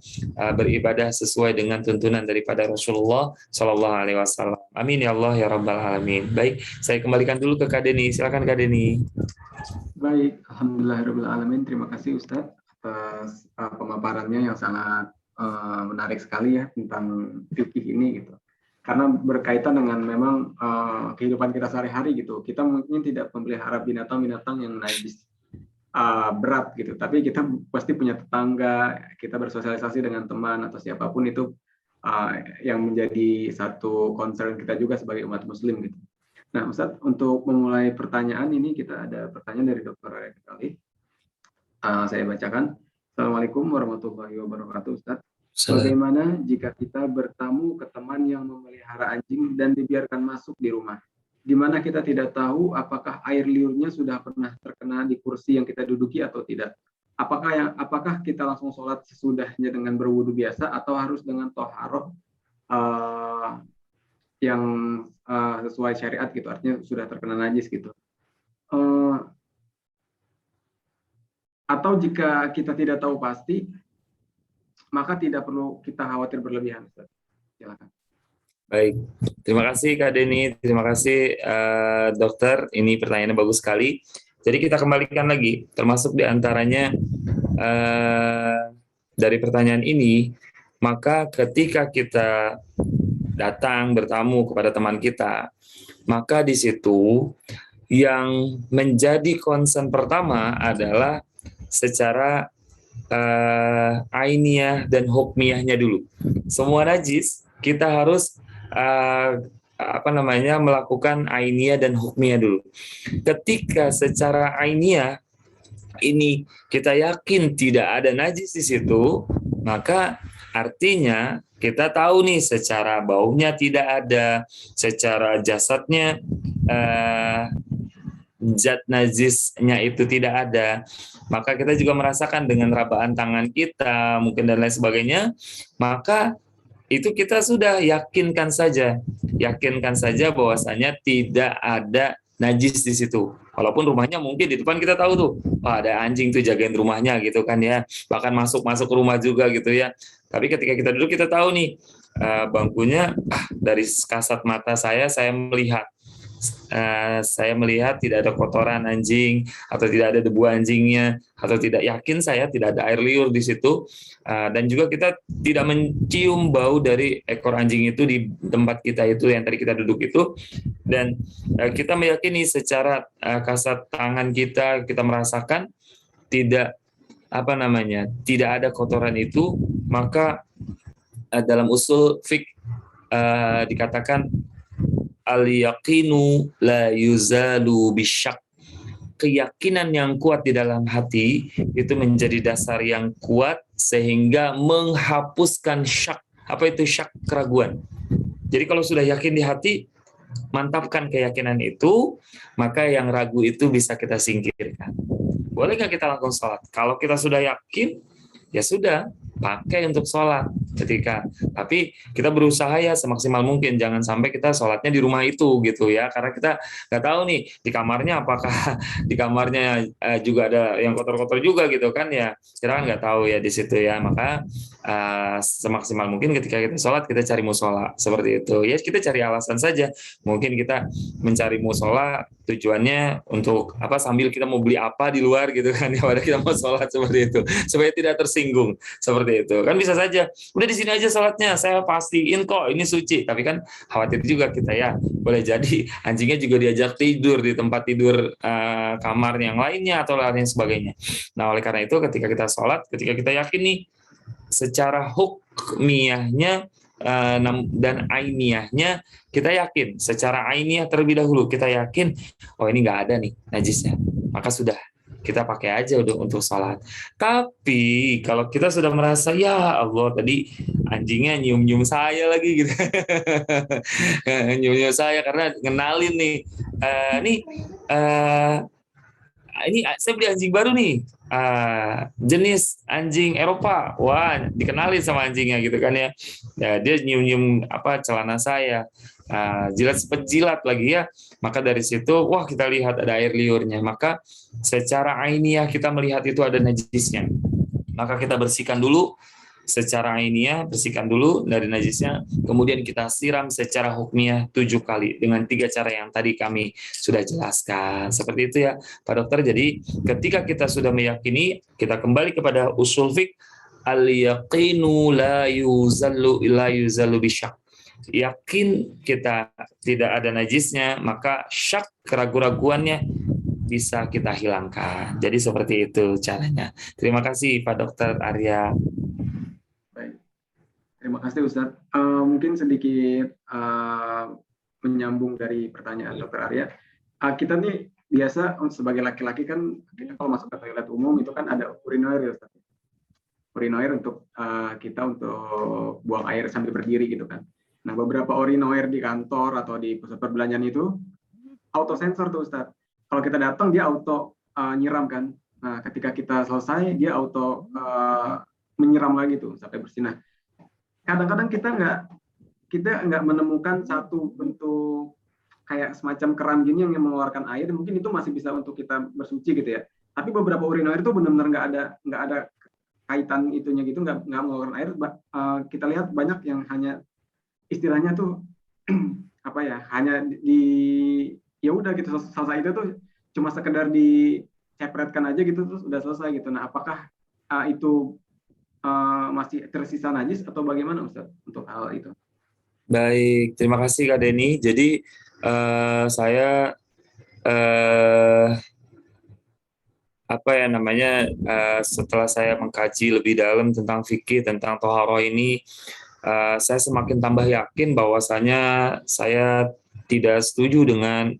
beribadah sesuai dengan tuntunan daripada Rasulullah Shallallahu Alaihi Wasallam. Amin ya Allah ya Rabbal Alamin. Baik, saya kembalikan dulu ke Kak Deni. Silakan Kak Deni. Baik, alhamdulillahirabbil alamin. Terima kasih Ustadz atas pemaparannya yang sangat menarik sekali ya tentang fikih ini gitu. Karena berkaitan dengan memang kehidupan kita sehari-hari gitu. Kita mungkin tidak memelihara binatang-binatang yang najis berat gitu, tapi kita pasti punya tetangga, kita bersosialisasi dengan teman atau siapapun itu yang menjadi satu concern kita juga sebagai umat muslim gitu. Nah, Ustadz, untuk memulai pertanyaan ini kita ada pertanyaan dari Dr. Arya Ketali. Saya bacakan. Assalamualaikum warahmatullahi wabarakatuh, Ustadz. Bagaimana jika kita bertamu ke teman yang memelihara anjing dan dibiarkan masuk di rumah, di mana kita tidak tahu apakah air liurnya sudah pernah terkena di kursi yang kita duduki atau tidak? Apakah kita langsung sholat sesudahnya dengan berwudu biasa atau harus dengan toharoh yang sesuai syariat gitu, artinya sudah terkena najis gitu. Atau jika kita tidak tahu pasti, maka tidak perlu kita khawatir berlebihan. Silakan. Baik, terima kasih Kak Deni, terima kasih dokter, ini pertanyaannya bagus sekali. Jadi kita kembalikan lagi, termasuk diantaranya dari pertanyaan ini, maka ketika kita datang bertamu kepada teman kita, maka di situ yang menjadi concern pertama adalah secara ainiyah dan hukmiyahnya dulu. Semua najis kita harus melakukan ainiyah dan hukmiyah dulu. Ketika secara ainiyah ini kita yakin tidak ada najis di situ, maka artinya kita tahu nih secara baunya tidak ada, secara jasadnya zat najisnya itu tidak ada, maka kita juga merasakan dengan rabaan tangan kita mungkin dan lain sebagainya, maka itu kita sudah yakinkan saja bahwasanya tidak ada najis di situ. Walaupun rumahnya mungkin di depan kita tahu tuh, ada anjing tuh jagain rumahnya gitu kan ya, bahkan masuk ke rumah juga gitu ya. Tapi ketika kita duduk kita tahu nih, bangkunya dari kasat mata saya melihat tidak ada kotoran anjing atau tidak ada debu anjingnya, atau tidak yakin saya tidak ada air liur di situ, dan juga kita tidak mencium bau dari ekor anjing itu di tempat kita itu yang tadi kita duduk itu, dan kita meyakini secara kasat tangan kita merasakan tidak tidak ada kotoran itu, maka dalam usul fiqh dikatakan al-yaqinu la yuzalu bisyak. Keyakinan yang kuat di dalam hati itu menjadi dasar yang kuat sehingga menghapuskan syak. Apa itu syak? Keraguan. Jadi kalau sudah yakin di hati, mantapkan keyakinan itu, maka yang ragu itu bisa kita singkirkan. Boleh nggak kita lakukan sholat? Kalau kita sudah yakin, ya sudah, pakai untuk sholat tapi kita berusaha ya semaksimal mungkin jangan sampai kita sholatnya di rumah itu gitu ya, karena kita nggak tahu nih di kamarnya apakah di kamarnya juga ada yang kotor-kotor juga gitu kan ya, kita kan nggak tahu ya di situ ya. Maka semaksimal mungkin ketika kita sholat kita cari musola seperti itu ya, kita cari alasan saja, mungkin kita mencari musola tujuannya untuk sambil kita mau beli apa di luar gitu kan ya, pada kita mau sholat seperti itu supaya tidak tersinggung seperti itu kan, bisa saja udah di sini aja sholatnya, saya pastiin kok ini suci, tapi kan khawatir juga kita ya, boleh jadi anjingnya juga diajak tidur di tempat tidur kamar yang lainnya atau lain sebagainya. Nah oleh karena itu ketika kita sholat, ketika kita yakin nih secara hukmiyahnya dan ainiyahnya, kita yakin secara ainiyah terlebih dahulu, kita yakin ini nggak ada nih najisnya, maka sudah kita pakai aja udah untuk sholat. Tapi kalau kita sudah merasa ya Allah tadi anjingnya nyium-nyium saya lagi gitu, nyium-nyium saya karena ngenalin nih, ini saya beli anjing baru nih, jenis anjing Eropa, wah dikenalin sama anjingnya gitu kan ya, dia nyium-nyium celana saya, jilat lagi ya, maka dari situ wah kita lihat ada air liurnya, maka secara ainiyah kita melihat itu ada najisnya, maka kita bersihkan dulu secara ainiyah, bersihkan dulu dari najisnya, kemudian kita siram secara hukmiyah 7 kali dengan 3 cara yang tadi kami sudah jelaskan. Seperti itu ya Pak Dokter. Jadi ketika kita sudah meyakini, kita kembali kepada usul fiqh, al-yaqinu la yuzalu bisyak. Yakin kita tidak ada najisnya, maka syak, keraguan-raguannya bisa kita hilangkan. Jadi seperti itu caranya. Terima kasih Pak Dokter Arya. Baik, terima kasih Ustadz. Mungkin sedikit menyambung dari pertanyaan Dokter Arya. Kita nih biasa sebagai laki-laki kan, kita kalau masuk ke toilet umum itu kan ada urinoir ya Ustadz. Urinoir untuk kita untuk buang air sambil berdiri gitu kan. Nah, beberapa urinoir di kantor atau di pusat perbelanjaan itu auto sensor tuh Ustadz. Kalau kita datang dia auto nyiram kan. Nah, ketika kita selesai dia auto menyiram lagi tuh sampai bersih. Nah, kadang-kadang kita nggak menemukan satu bentuk kayak semacam keran gini yang mengeluarkan air. Mungkin itu masih bisa untuk kita bersuci gitu ya. Tapi beberapa urinoir itu benar-benar nggak ada kaitan itunya gitu, nggak mengeluarkan air. Kita lihat banyak yang hanya istilahnya tuh hanya ya udah gitu, selesai itu tuh cuma sekedar dicepretkan aja gitu terus udah selesai gitu. Nah, apakah itu masih tersisa najis atau bagaimana Ustaz untuk hal itu? Baik, terima kasih Kak Denny. Jadi saya setelah saya mengkaji lebih dalam tentang fikih, tentang toharoh ini, saya semakin tambah yakin bahwasanya saya tidak setuju dengan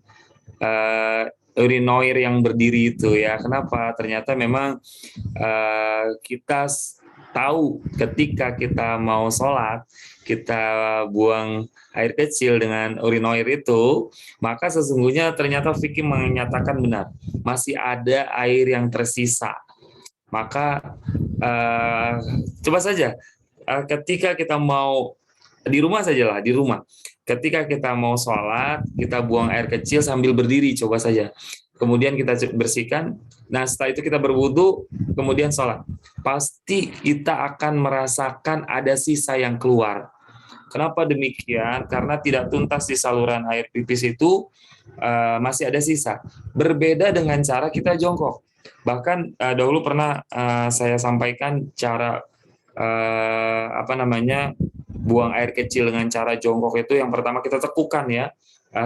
urinoir yang berdiri itu ya. Kenapa? Ternyata memang kita tahu ketika kita mau sholat, kita buang air kecil dengan urinoir itu, maka sesungguhnya ternyata fikih menyatakan benar, masih ada air yang tersisa. Maka coba saja ketika kita mau di rumah sajalah, di rumah. Ketika kita mau sholat, kita buang air kecil sambil berdiri, coba saja. Kemudian kita bersihkan. Nah, setelah itu kita berwudu, kemudian sholat. Pasti kita akan merasakan ada sisa yang keluar. Kenapa demikian? Karena tidak tuntas di saluran air pipis itu masih ada sisa. Berbeda dengan cara kita jongkok. Bahkan dahulu pernah saya sampaikan cara buang air kecil dengan cara jongkok itu. Yang pertama kita tekukan ya,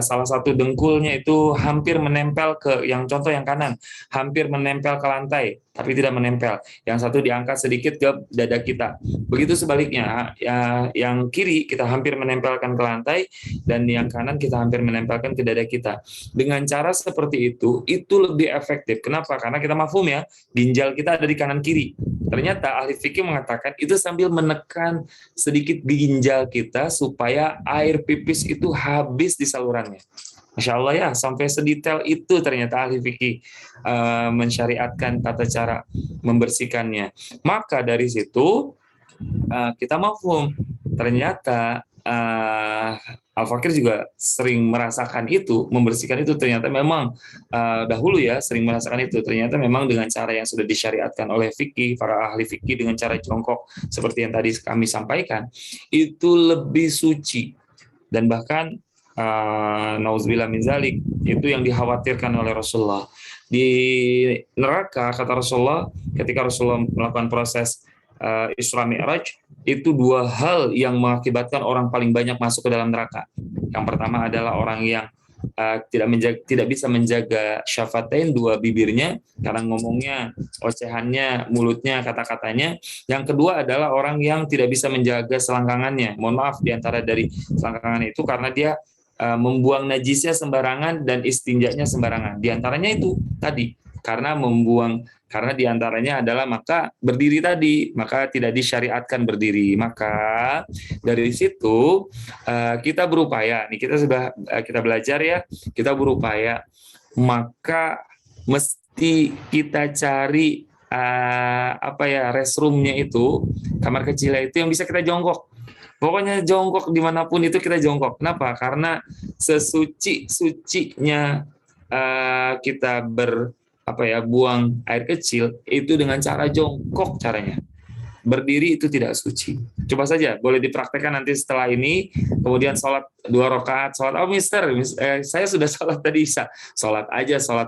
salah satu dengkulnya itu hampir menempel ke contoh yang kanan, hampir menempel ke lantai, tapi tidak menempel. Yang satu diangkat sedikit ke dada kita. Begitu sebaliknya, yang kiri kita hampir menempelkan ke lantai, dan yang kanan kita hampir menempelkan ke dada kita. Dengan cara seperti itu lebih efektif. Kenapa? Karena kita mafhum ya, ginjal kita ada di kanan kiri. Ternyata ahli fikih mengatakan itu sambil menekan sedikit ginjal kita supaya air pipis itu habis di salurannya. Masya Allah ya, sampai sedetail itu ternyata ahli fikih mensyariatkan tata cara membersihkannya. Maka dari situ kita mafhum. Ternyata Al-Fakir juga sering merasakan itu, membersihkan itu. Ternyata memang dahulu ya sering merasakan itu. Ternyata memang dengan cara yang sudah disyariatkan oleh fikih, para ahli fikih, dengan cara jongkok seperti yang tadi kami sampaikan, itu lebih suci. Dan bahkan nauzubillah min zalik, itu yang dikhawatirkan oleh Rasulullah. Di neraka, kata Rasulullah, ketika Rasulullah melakukan proses Isra Mi'raj, itu dua hal yang mengakibatkan orang paling banyak masuk ke dalam neraka. Yang pertama adalah orang yang tidak bisa menjaga syafatain, dua bibirnya, karena ngomongnya, ocehannya, mulutnya, kata-katanya. Yang kedua adalah orang yang tidak bisa menjaga selangkangannya. Mohon maaf, diantara dari selangkangan itu karena dia membuang najisnya sembarangan dan istinjanya sembarangan. Di antaranya itu tadi, karena diantaranya adalah maka berdiri tadi, maka tidak disyariatkan berdiri. Maka dari situ kita berupaya, nih kita belajar ya, kita berupaya, maka mesti kita cari restroomnya itu, kamar kecilnya itu yang bisa kita jongkok. Pokoknya jongkok dimanapun itu kita jongkok. Kenapa? Karena sesuci-sucinya kita buang air kecil itu dengan cara jongkok caranya. Berdiri itu tidak suci. Coba saja, boleh dipraktekkan nanti setelah ini. Kemudian sholat 2 rakaat, sholat, saya sudah sholat tadi Isya. Sholat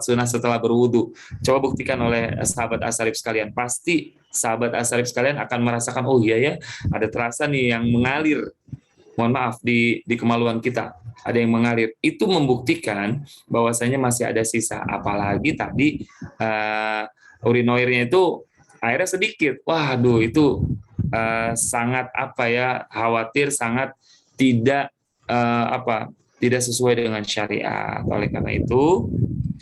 sunnah setelah berwudu. Coba buktikan oleh sahabat Asharif sekalian. Pasti sahabat Asharif sekalian akan merasakan, oh iya ya, ada terasa nih yang mengalir. Mohon maaf, di kemaluan kita ada yang mengalir. Itu membuktikan bahwasanya masih ada sisa. Apalagi tadi urinoirnya itu airnya sedikit. Waduh, itu sangat khawatir, sangat tidak tidak sesuai dengan syariat. Oleh karena itu,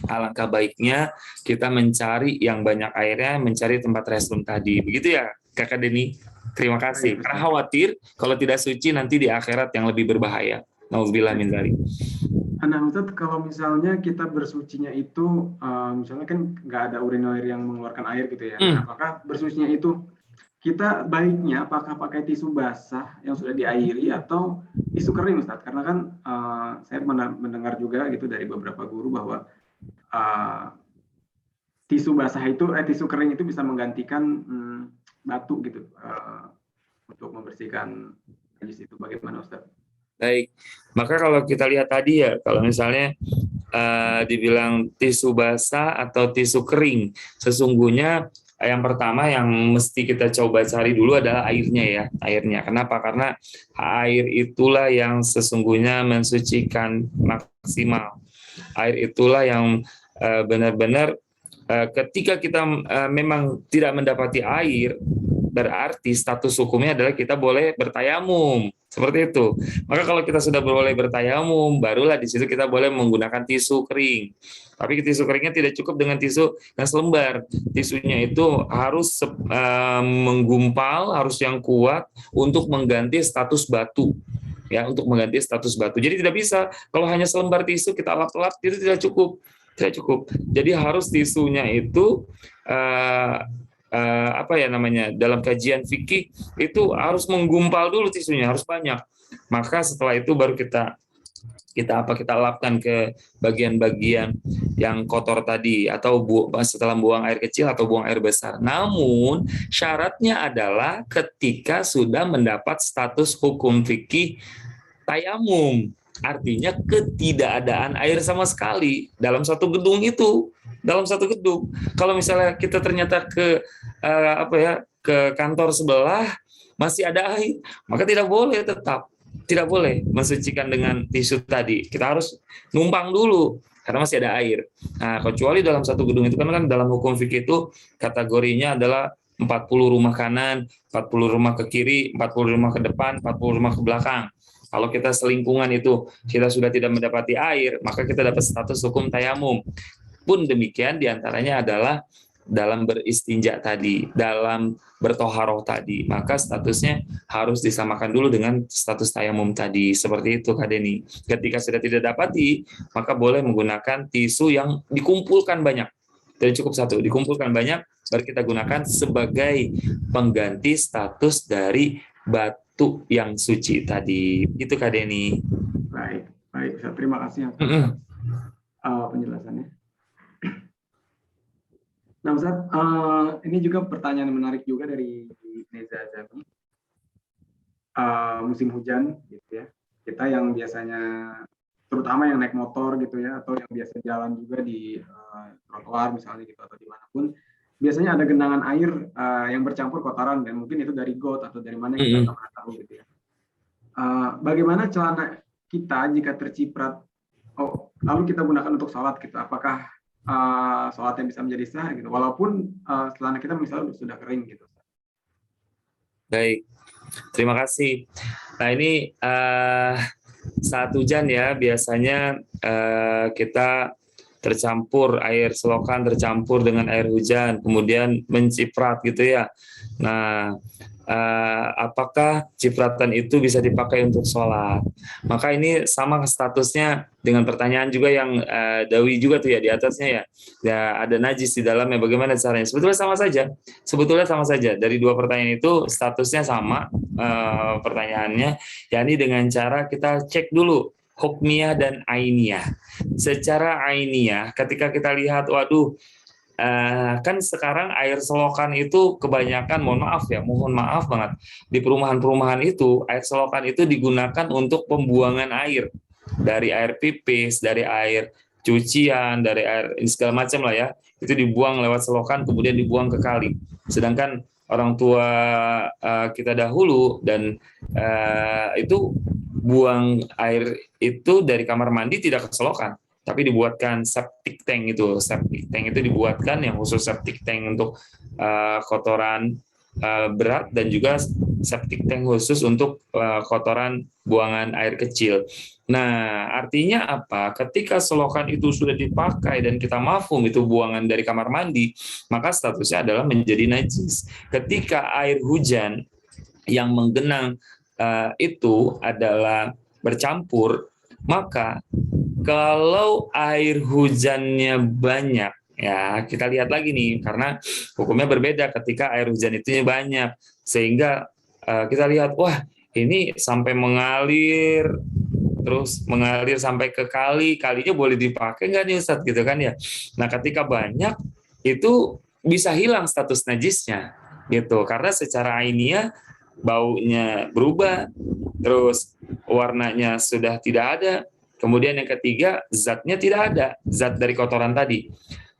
alangkah baiknya kita mencari yang banyak airnya, mencari tempat restroom tadi. Begitu ya, Kakak Deni? Terima kasih. Karena khawatir kalau tidak suci nanti di akhirat yang lebih berbahaya. Nauzubillah min dzalik. Nah, Ustadz, kalau misalnya kita bersucinya itu, misalnya kan nggak ada urinoir yang mengeluarkan air gitu ya. Apakah bersucinya itu kita baiknya apakah pakai tisu basah yang sudah diairi atau tisu kering, Ustadz? Karena kan saya mendengar juga gitu dari beberapa guru bahwa tisu kering itu bisa menggantikan batu gitu untuk membersihkan najis itu. Bagaimana, Ustadz? Baik, maka kalau kita lihat tadi ya, kalau misalnya dibilang tisu basah atau tisu kering, sesungguhnya yang pertama yang mesti kita coba cari dulu adalah airnya ya, airnya. Kenapa? Karena air itulah yang sesungguhnya mensucikan maksimal. Air itulah yang benar-benar ketika kita memang tidak mendapati air, berarti status hukumnya adalah kita boleh bertayamum. Seperti itu. Maka kalau kita sudah boleh bertayamum, barulah di situ kita boleh menggunakan tisu kering. Tapi tisu keringnya tidak cukup dengan tisu yang selembar. Tisunya itu harus menggumpal, harus yang kuat untuk mengganti status batu. Ya, untuk mengganti status batu. Jadi tidak bisa kalau hanya selembar tisu kita lap-lap itu tidak cukup. Tidak cukup. Jadi harus tisunya itu apa ya namanya, dalam kajian fikih itu harus menggumpal dulu tisunya, harus banyak. Maka setelah itu baru kita lapkan ke bagian-bagian yang kotor tadi, atau setelah buang air kecil atau buang air besar. Namun syaratnya adalah ketika sudah mendapat status hukum fikih tayamum, artinya ketidakadaan air sama sekali dalam satu gedung itu. Dalam satu gedung, kalau misalnya kita ternyata ke ke kantor sebelah masih ada air, maka tidak boleh mensucikan dengan tisu tadi. Kita harus numpang dulu karena masih ada air. Nah, kecuali dalam satu gedung itu kan dalam hukum fikih itu kategorinya adalah 40 rumah kanan, 40 rumah ke kiri, 40 rumah ke depan, 40 rumah ke belakang. Kalau kita selingkungan itu kita sudah tidak mendapati air, maka kita dapat status hukum tayamum. Pun demikian diantaranya adalah dalam beristinja tadi, dalam bertoharoh tadi, maka statusnya harus disamakan dulu dengan status tayamum tadi. Seperti itu Kak Deni. Ketika sudah tidak dapati, maka boleh menggunakan tisu yang dikumpulkan banyak. Tidak cukup satu, dikumpulkan banyak, baru kita gunakan sebagai pengganti status dari batu yang suci tadi. Itu Kak Deni. Baik. Terima kasih penjelasannya. Nah, Ustaz, ini juga pertanyaan menarik juga dari Neza Zami. Musim hujan, gitu ya. Kita yang biasanya, terutama yang naik motor gitu ya, atau yang biasa jalan juga di trotoar misalnya gitu, atau dimanapun, biasanya ada genangan air yang bercampur kotoran, dan mungkin itu dari got atau dari mana kita nggak pernah tahu gitu ya. Bagaimana celana kita jika terciprat, lalu kita gunakan untuk sholat gitu, apakah sholatnya bisa menjadi sah gitu, walaupun celana kita misalnya sudah kering gitu. Baik, terima kasih. Nah ini saat hujan ya, biasanya kita tercampur air selokan tercampur dengan air hujan, kemudian menciprat gitu ya. Nah, apakah cipratan itu bisa dipakai untuk sholat? Maka ini sama statusnya dengan pertanyaan juga yang Dawi juga tuh ya di atasnya ya. Ya ada najis di dalamnya, bagaimana caranya? Sebetulnya sama saja. Dari dua pertanyaan itu statusnya sama pertanyaannya, yakni dengan cara kita cek dulu hukmiyah dan ainiyah. Secara ainiyah, ketika kita lihat, waduh, kan sekarang air selokan itu kebanyakan, mohon maaf banget, di perumahan-perumahan itu air selokan itu digunakan untuk pembuangan air, dari air pipis, dari air cucian, dari air segala macam lah ya, itu dibuang lewat selokan kemudian dibuang ke kali. Sedangkan orang tua kita dahulu dan itu buang air itu dari kamar mandi tidak ke selokan, tapi dibuatkan septic tank itu. Septic tank itu dibuatkan yang khusus septic tank untuk kotoran berat, dan juga septic tank khusus untuk kotoran buangan air kecil. Nah, artinya apa? Ketika selokan itu sudah dipakai dan kita mafhum itu buangan dari kamar mandi, maka statusnya adalah menjadi najis. Ketika air hujan yang menggenang itu adalah bercampur, maka kalau air hujannya banyak, ya kita lihat lagi nih, karena hukumnya berbeda ketika air hujan itu banyak, sehingga kita lihat, wah ini sampai mengalir, terus mengalir sampai ke kalinya boleh dipakai nggak nih Ustadz gitu kan ya. Nah ketika banyak itu bisa hilang status najisnya gitu, karena secara ainiyah baunya berubah, terus warnanya sudah tidak ada. Kemudian yang ketiga, zatnya tidak ada, zat dari kotoran tadi.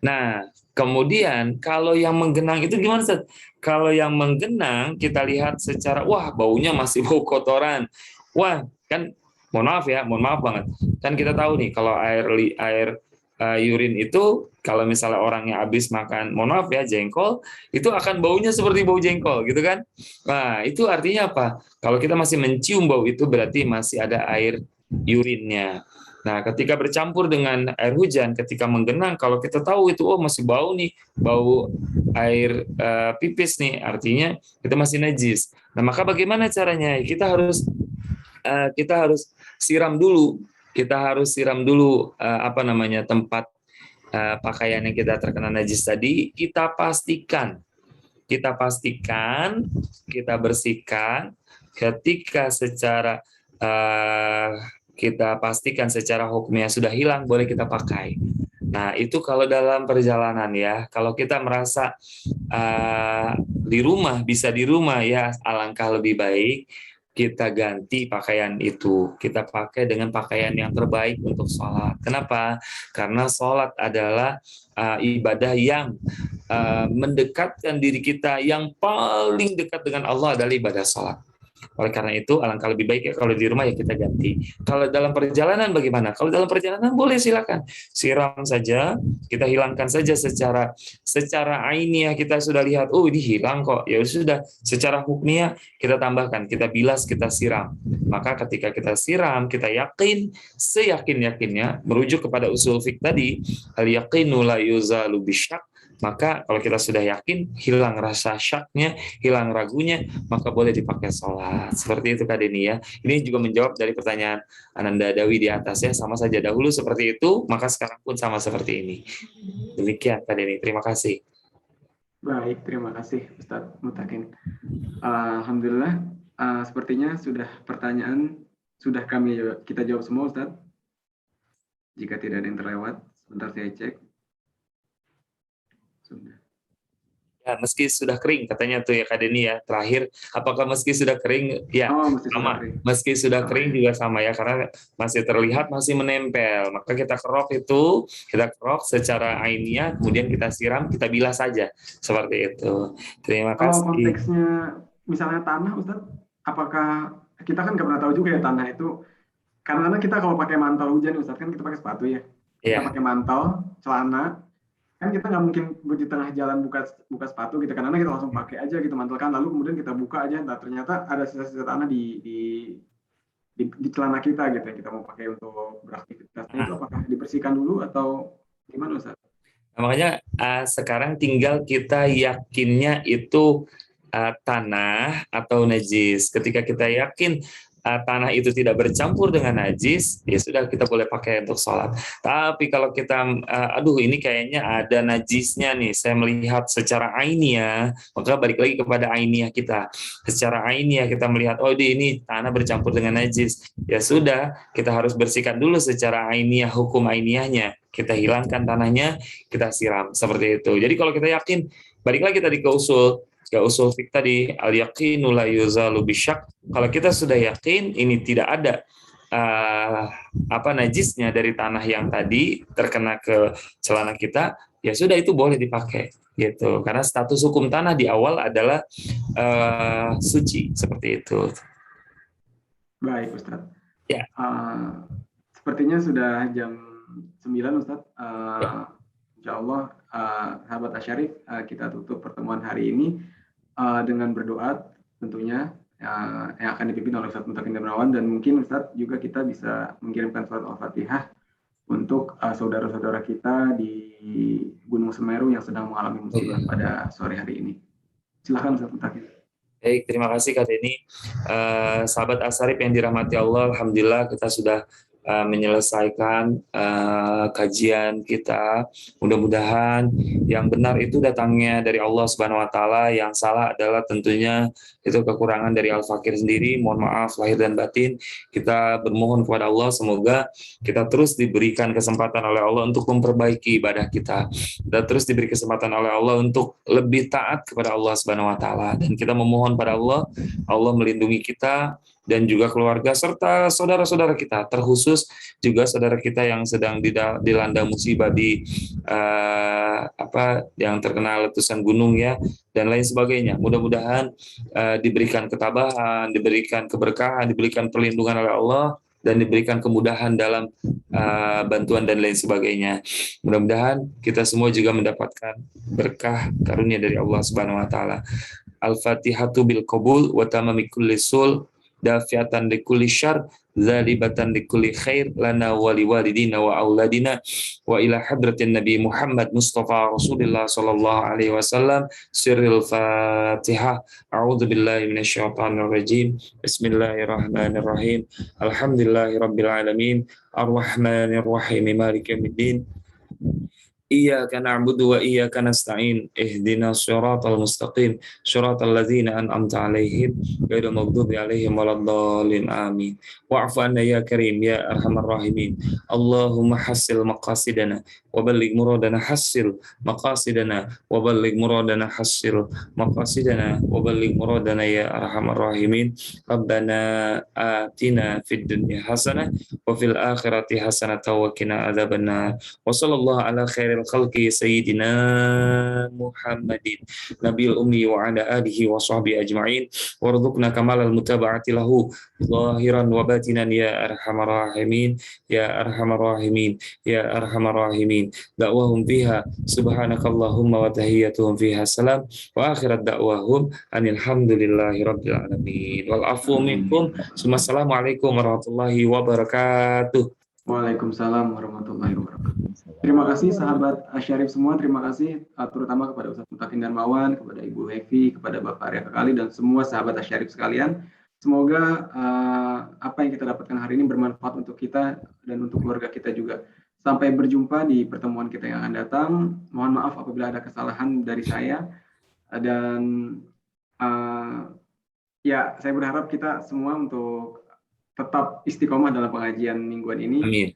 Nah, kemudian kalau yang menggenang itu gimana, Ustaz? Kalau yang menggenang kita lihat secara, wah baunya masih bau kotoran. Wah, kan mohon maaf banget. Kan kita tahu nih kalau air urin itu kalau misalnya orangnya habis makan, mohon maaf ya, jengkol, itu akan baunya seperti bau jengkol gitu kan. Nah, itu artinya apa? Kalau kita masih mencium bau itu berarti masih ada air urinnya. Nah, ketika bercampur dengan air hujan, ketika menggenang, kalau kita tahu itu oh masih bau nih, bau air pipis nih, artinya kita masih najis. Nah, maka bagaimana caranya? Kita harus siram dulu. Kita harus siram dulu apa namanya tempat pakaian yang kita terkena najis tadi. Kita pastikan, kita bersihkan. Ketika secara kita pastikan secara hukumnya sudah hilang, boleh kita pakai. Nah, itu kalau dalam perjalanan ya. Kalau kita merasa bisa di rumah ya, alangkah lebih baik kita ganti pakaian itu. Kita pakai dengan pakaian yang terbaik untuk sholat. Kenapa? Karena sholat adalah ibadah yang mendekatkan diri kita, yang paling dekat dengan Allah adalah ibadah sholat. Oleh karena itu, alangkah lebih baik ya kalau di rumah ya kita ganti. Kalau dalam perjalanan bagaimana? Kalau dalam perjalanan boleh silakan siram saja, kita hilangkan saja secara ainiah kita sudah lihat, oh ini hilang kok. Ya sudah, secara hukmiah kita tambahkan, kita bilas, kita siram. Maka ketika kita siram, kita yakin, seyakin-yakinnya merujuk kepada usul fiqh tadi, al yaqinu la yuzalu bisyak. Maka kalau kita sudah yakin, hilang rasa syaknya, hilang ragunya, maka boleh dipakai sholat. Seperti itu Kak Deni ya. Ini juga menjawab dari pertanyaan Ananda Dawi di atasnya, sama saja dahulu seperti itu, maka sekarang pun sama seperti ini. Demikian Kak Deni, terima kasih. Baik, terima kasih Ustadz Mutakin. Alhamdulillah, sepertinya pertanyaan sudah kita jawab semua Ustadz. Jika tidak ada yang terlewat, sebentar saya cek. Sudah. Ya, meski sudah kering katanya tuh ya Kak Deni ya. Terakhir, apakah meski sudah kering? Ya, sama. Meski sudah kering juga sama ya, karena masih terlihat masih menempel. Maka kita kerok secara ainiah, kemudian kita siram, kita bilas saja seperti itu. Terima kasih. Kalau konteksnya misalnya tanah, Ustadz, apakah kita kan nggak pernah tahu juga ya tanah itu, karena kita kalau pakai mantel hujan, Ustadz, kan kita pakai sepatu ya. Kita pakai mantel, celana, kan kita nggak mungkin di tengah jalan buka sepatu gitu, karena kita langsung pakai aja gitu, mantelkan, lalu kemudian kita buka aja, nah ternyata ada sisa-sisa tanah di celana kita gitu, yang kita mau pakai untuk beraktivitasnya, itu apakah dibersihkan dulu atau gimana Ustaz? Nah, makanya sekarang tinggal kita yakinnya itu tanah atau najis. Ketika kita yakin tanah itu tidak bercampur dengan najis, ya sudah kita boleh pakai untuk sholat. Tapi kalau kita, ini kayaknya ada najisnya nih, saya melihat secara ainiah, maka balik lagi kepada ainiah kita. Secara ainiah kita melihat, oh ini tanah bercampur dengan najis. Ya sudah, kita harus bersihkan dulu secara ainiah, hukum ainiahnya. Kita hilangkan tanahnya, kita siram. Seperti itu. Jadi kalau kita yakin, balik lagi tadi ke usul fiqh tadi, al yaqinu la yuzalu bisyak. Kalau kita sudah yakin ini tidak ada najisnya dari tanah yang tadi terkena ke celana kita, ya sudah itu boleh dipakai gitu. Karena status hukum tanah di awal adalah suci, seperti itu. Baik Ustaz. Ya. Sepertinya sudah jam 9 Ustaz. Insya Allah sahabat Asyarif, kita tutup pertemuan hari ini dengan berdoa tentunya yang akan dipimpin oleh Ustaz Mutakin Darmawan, dan mungkin Ustaz juga kita bisa mengirimkan surat Al-Fatihah untuk saudara-saudara kita di Gunung Semeru yang sedang mengalami musibah pada sore hari ini. Silakan Ustaz Mutakin. Baik, terima kasih Kak Deni. Sahabat Asyarif yang dirahmati Allah, alhamdulillah kita sudah menyelesaikan kajian kita. Mudah-mudahan yang benar itu datangnya dari Allah Subhanahu wa taala, yang salah adalah tentunya itu kekurangan dari Al-Fakir sendiri. Mohon maaf lahir dan batin. Kita bermohon kepada Allah semoga kita terus diberikan kesempatan oleh Allah untuk memperbaiki ibadah kita. Dan terus diberi kesempatan oleh Allah untuk lebih taat kepada Allah Subhanahu wa taala, dan kita memohon pada Allah melindungi kita dan juga keluarga serta saudara-saudara kita, terkhusus juga saudara kita yang sedang dilanda musibah di yang terkena letusan gunung ya, dan lain sebagainya. Mudah-mudahan diberikan ketabahan, diberikan keberkahan, diberikan perlindungan oleh Allah, dan diberikan kemudahan dalam bantuan dan lain sebagainya. Mudah-mudahan kita semua juga mendapatkan berkah karunia dari Allah Subhanahu wa taala. Al-Fatihatu bil qabul wa tamami kulli sul dafiatan li kulli syarr zalibatan li kulli khair lana wa liwalidina wa auladina wa ila hadratin Nabi Muhammad Mustafa Rasulullah sallallahu alaihi wasallam sirril Fatihah. A'udzu billahi minasyaitonir rajim. Bismillahirrahmanirrahim. Alhamdulillahirabbil alamin. Ar-Rahmanir Rahim. Maliki yaumiddin. Iyyaka na'budu wa iyyaka nasta'in ihdinas siratal mustaqim siratal ladzina an'amta 'alaihim ghairil maghdubi 'alaihim waladdallin amin wa'fu 'anna ya karim ya arhamar rahimin Allahumma hassil maqasidana wa balligh muradana hassil maqasidana wa balligh muradana hassil maqasidana wa balligh muradana ya arhamar rahimin Rabbana atina fid dunya hasanah wa fil akhirati hasanah wa qina adzabannar wa sallallahu ala khairil khalqi sayyidina Muhammadin nabiyil ummi wa ala alihi wa sahbihi ajma'in warzuqna kamalal mutaba'ati lahu zahiran wa batinan ya arhamar rahimin ya arhamar rahimin ya arhamar rahimin da'wahum fiha subhanakallahumma wa tahiyyatuhum fiha salam wa akhirat da'wahum anil hamdulillahi rabbil alamin wal afu minkum assalamualaikum warahmatullahi wabarakatuh. Waalaikumsalam warahmatullahi wabarakatuh. Terima kasih sahabat Asyarif semua, terima kasih terutama kepada Ustaz Mutakin Darmawan, kepada Ibu Hevi, kepada Bapak Arya Kekali dan semua sahabat Asyarif sekalian. Semoga apa yang kita dapatkan hari ini bermanfaat untuk kita dan untuk keluarga kita juga. Sampai berjumpa di pertemuan kita yang akan datang. Mohon maaf apabila ada kesalahan dari saya dan ya saya berharap kita semua untuk tetap istiqomah dalam pengajian mingguan ini. Amin.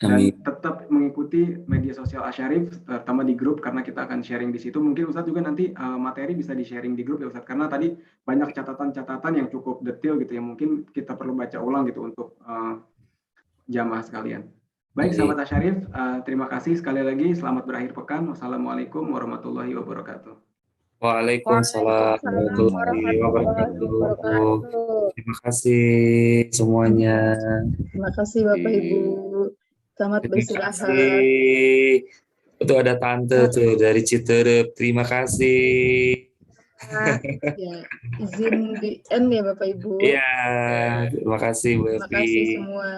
Dan tetap mengikuti media sosial Asyarif, terutama di grup karena kita akan sharing di situ. Mungkin Ustadz juga nanti materi bisa di-sharing di grup ya Ustadz, karena tadi banyak catatan-catatan yang cukup detail gitu yang mungkin kita perlu baca ulang gitu untuk jamaah sekalian. Baik sahabat Asyarif, terima kasih sekali lagi. Selamat berakhir pekan. Wassalamualaikum warahmatullahi wabarakatuh. Waalaikumsalam warahmatullahi wabarakatuh. Terima kasih semuanya. Terima kasih Bapak Ibu. Selamat beristirahat. Itu ada tante tuh dari Citerep. Terima kasih. Ya, izin di end ya Bapak Ibu. Iya, terima kasih Bu Evi. Terima kasih semua.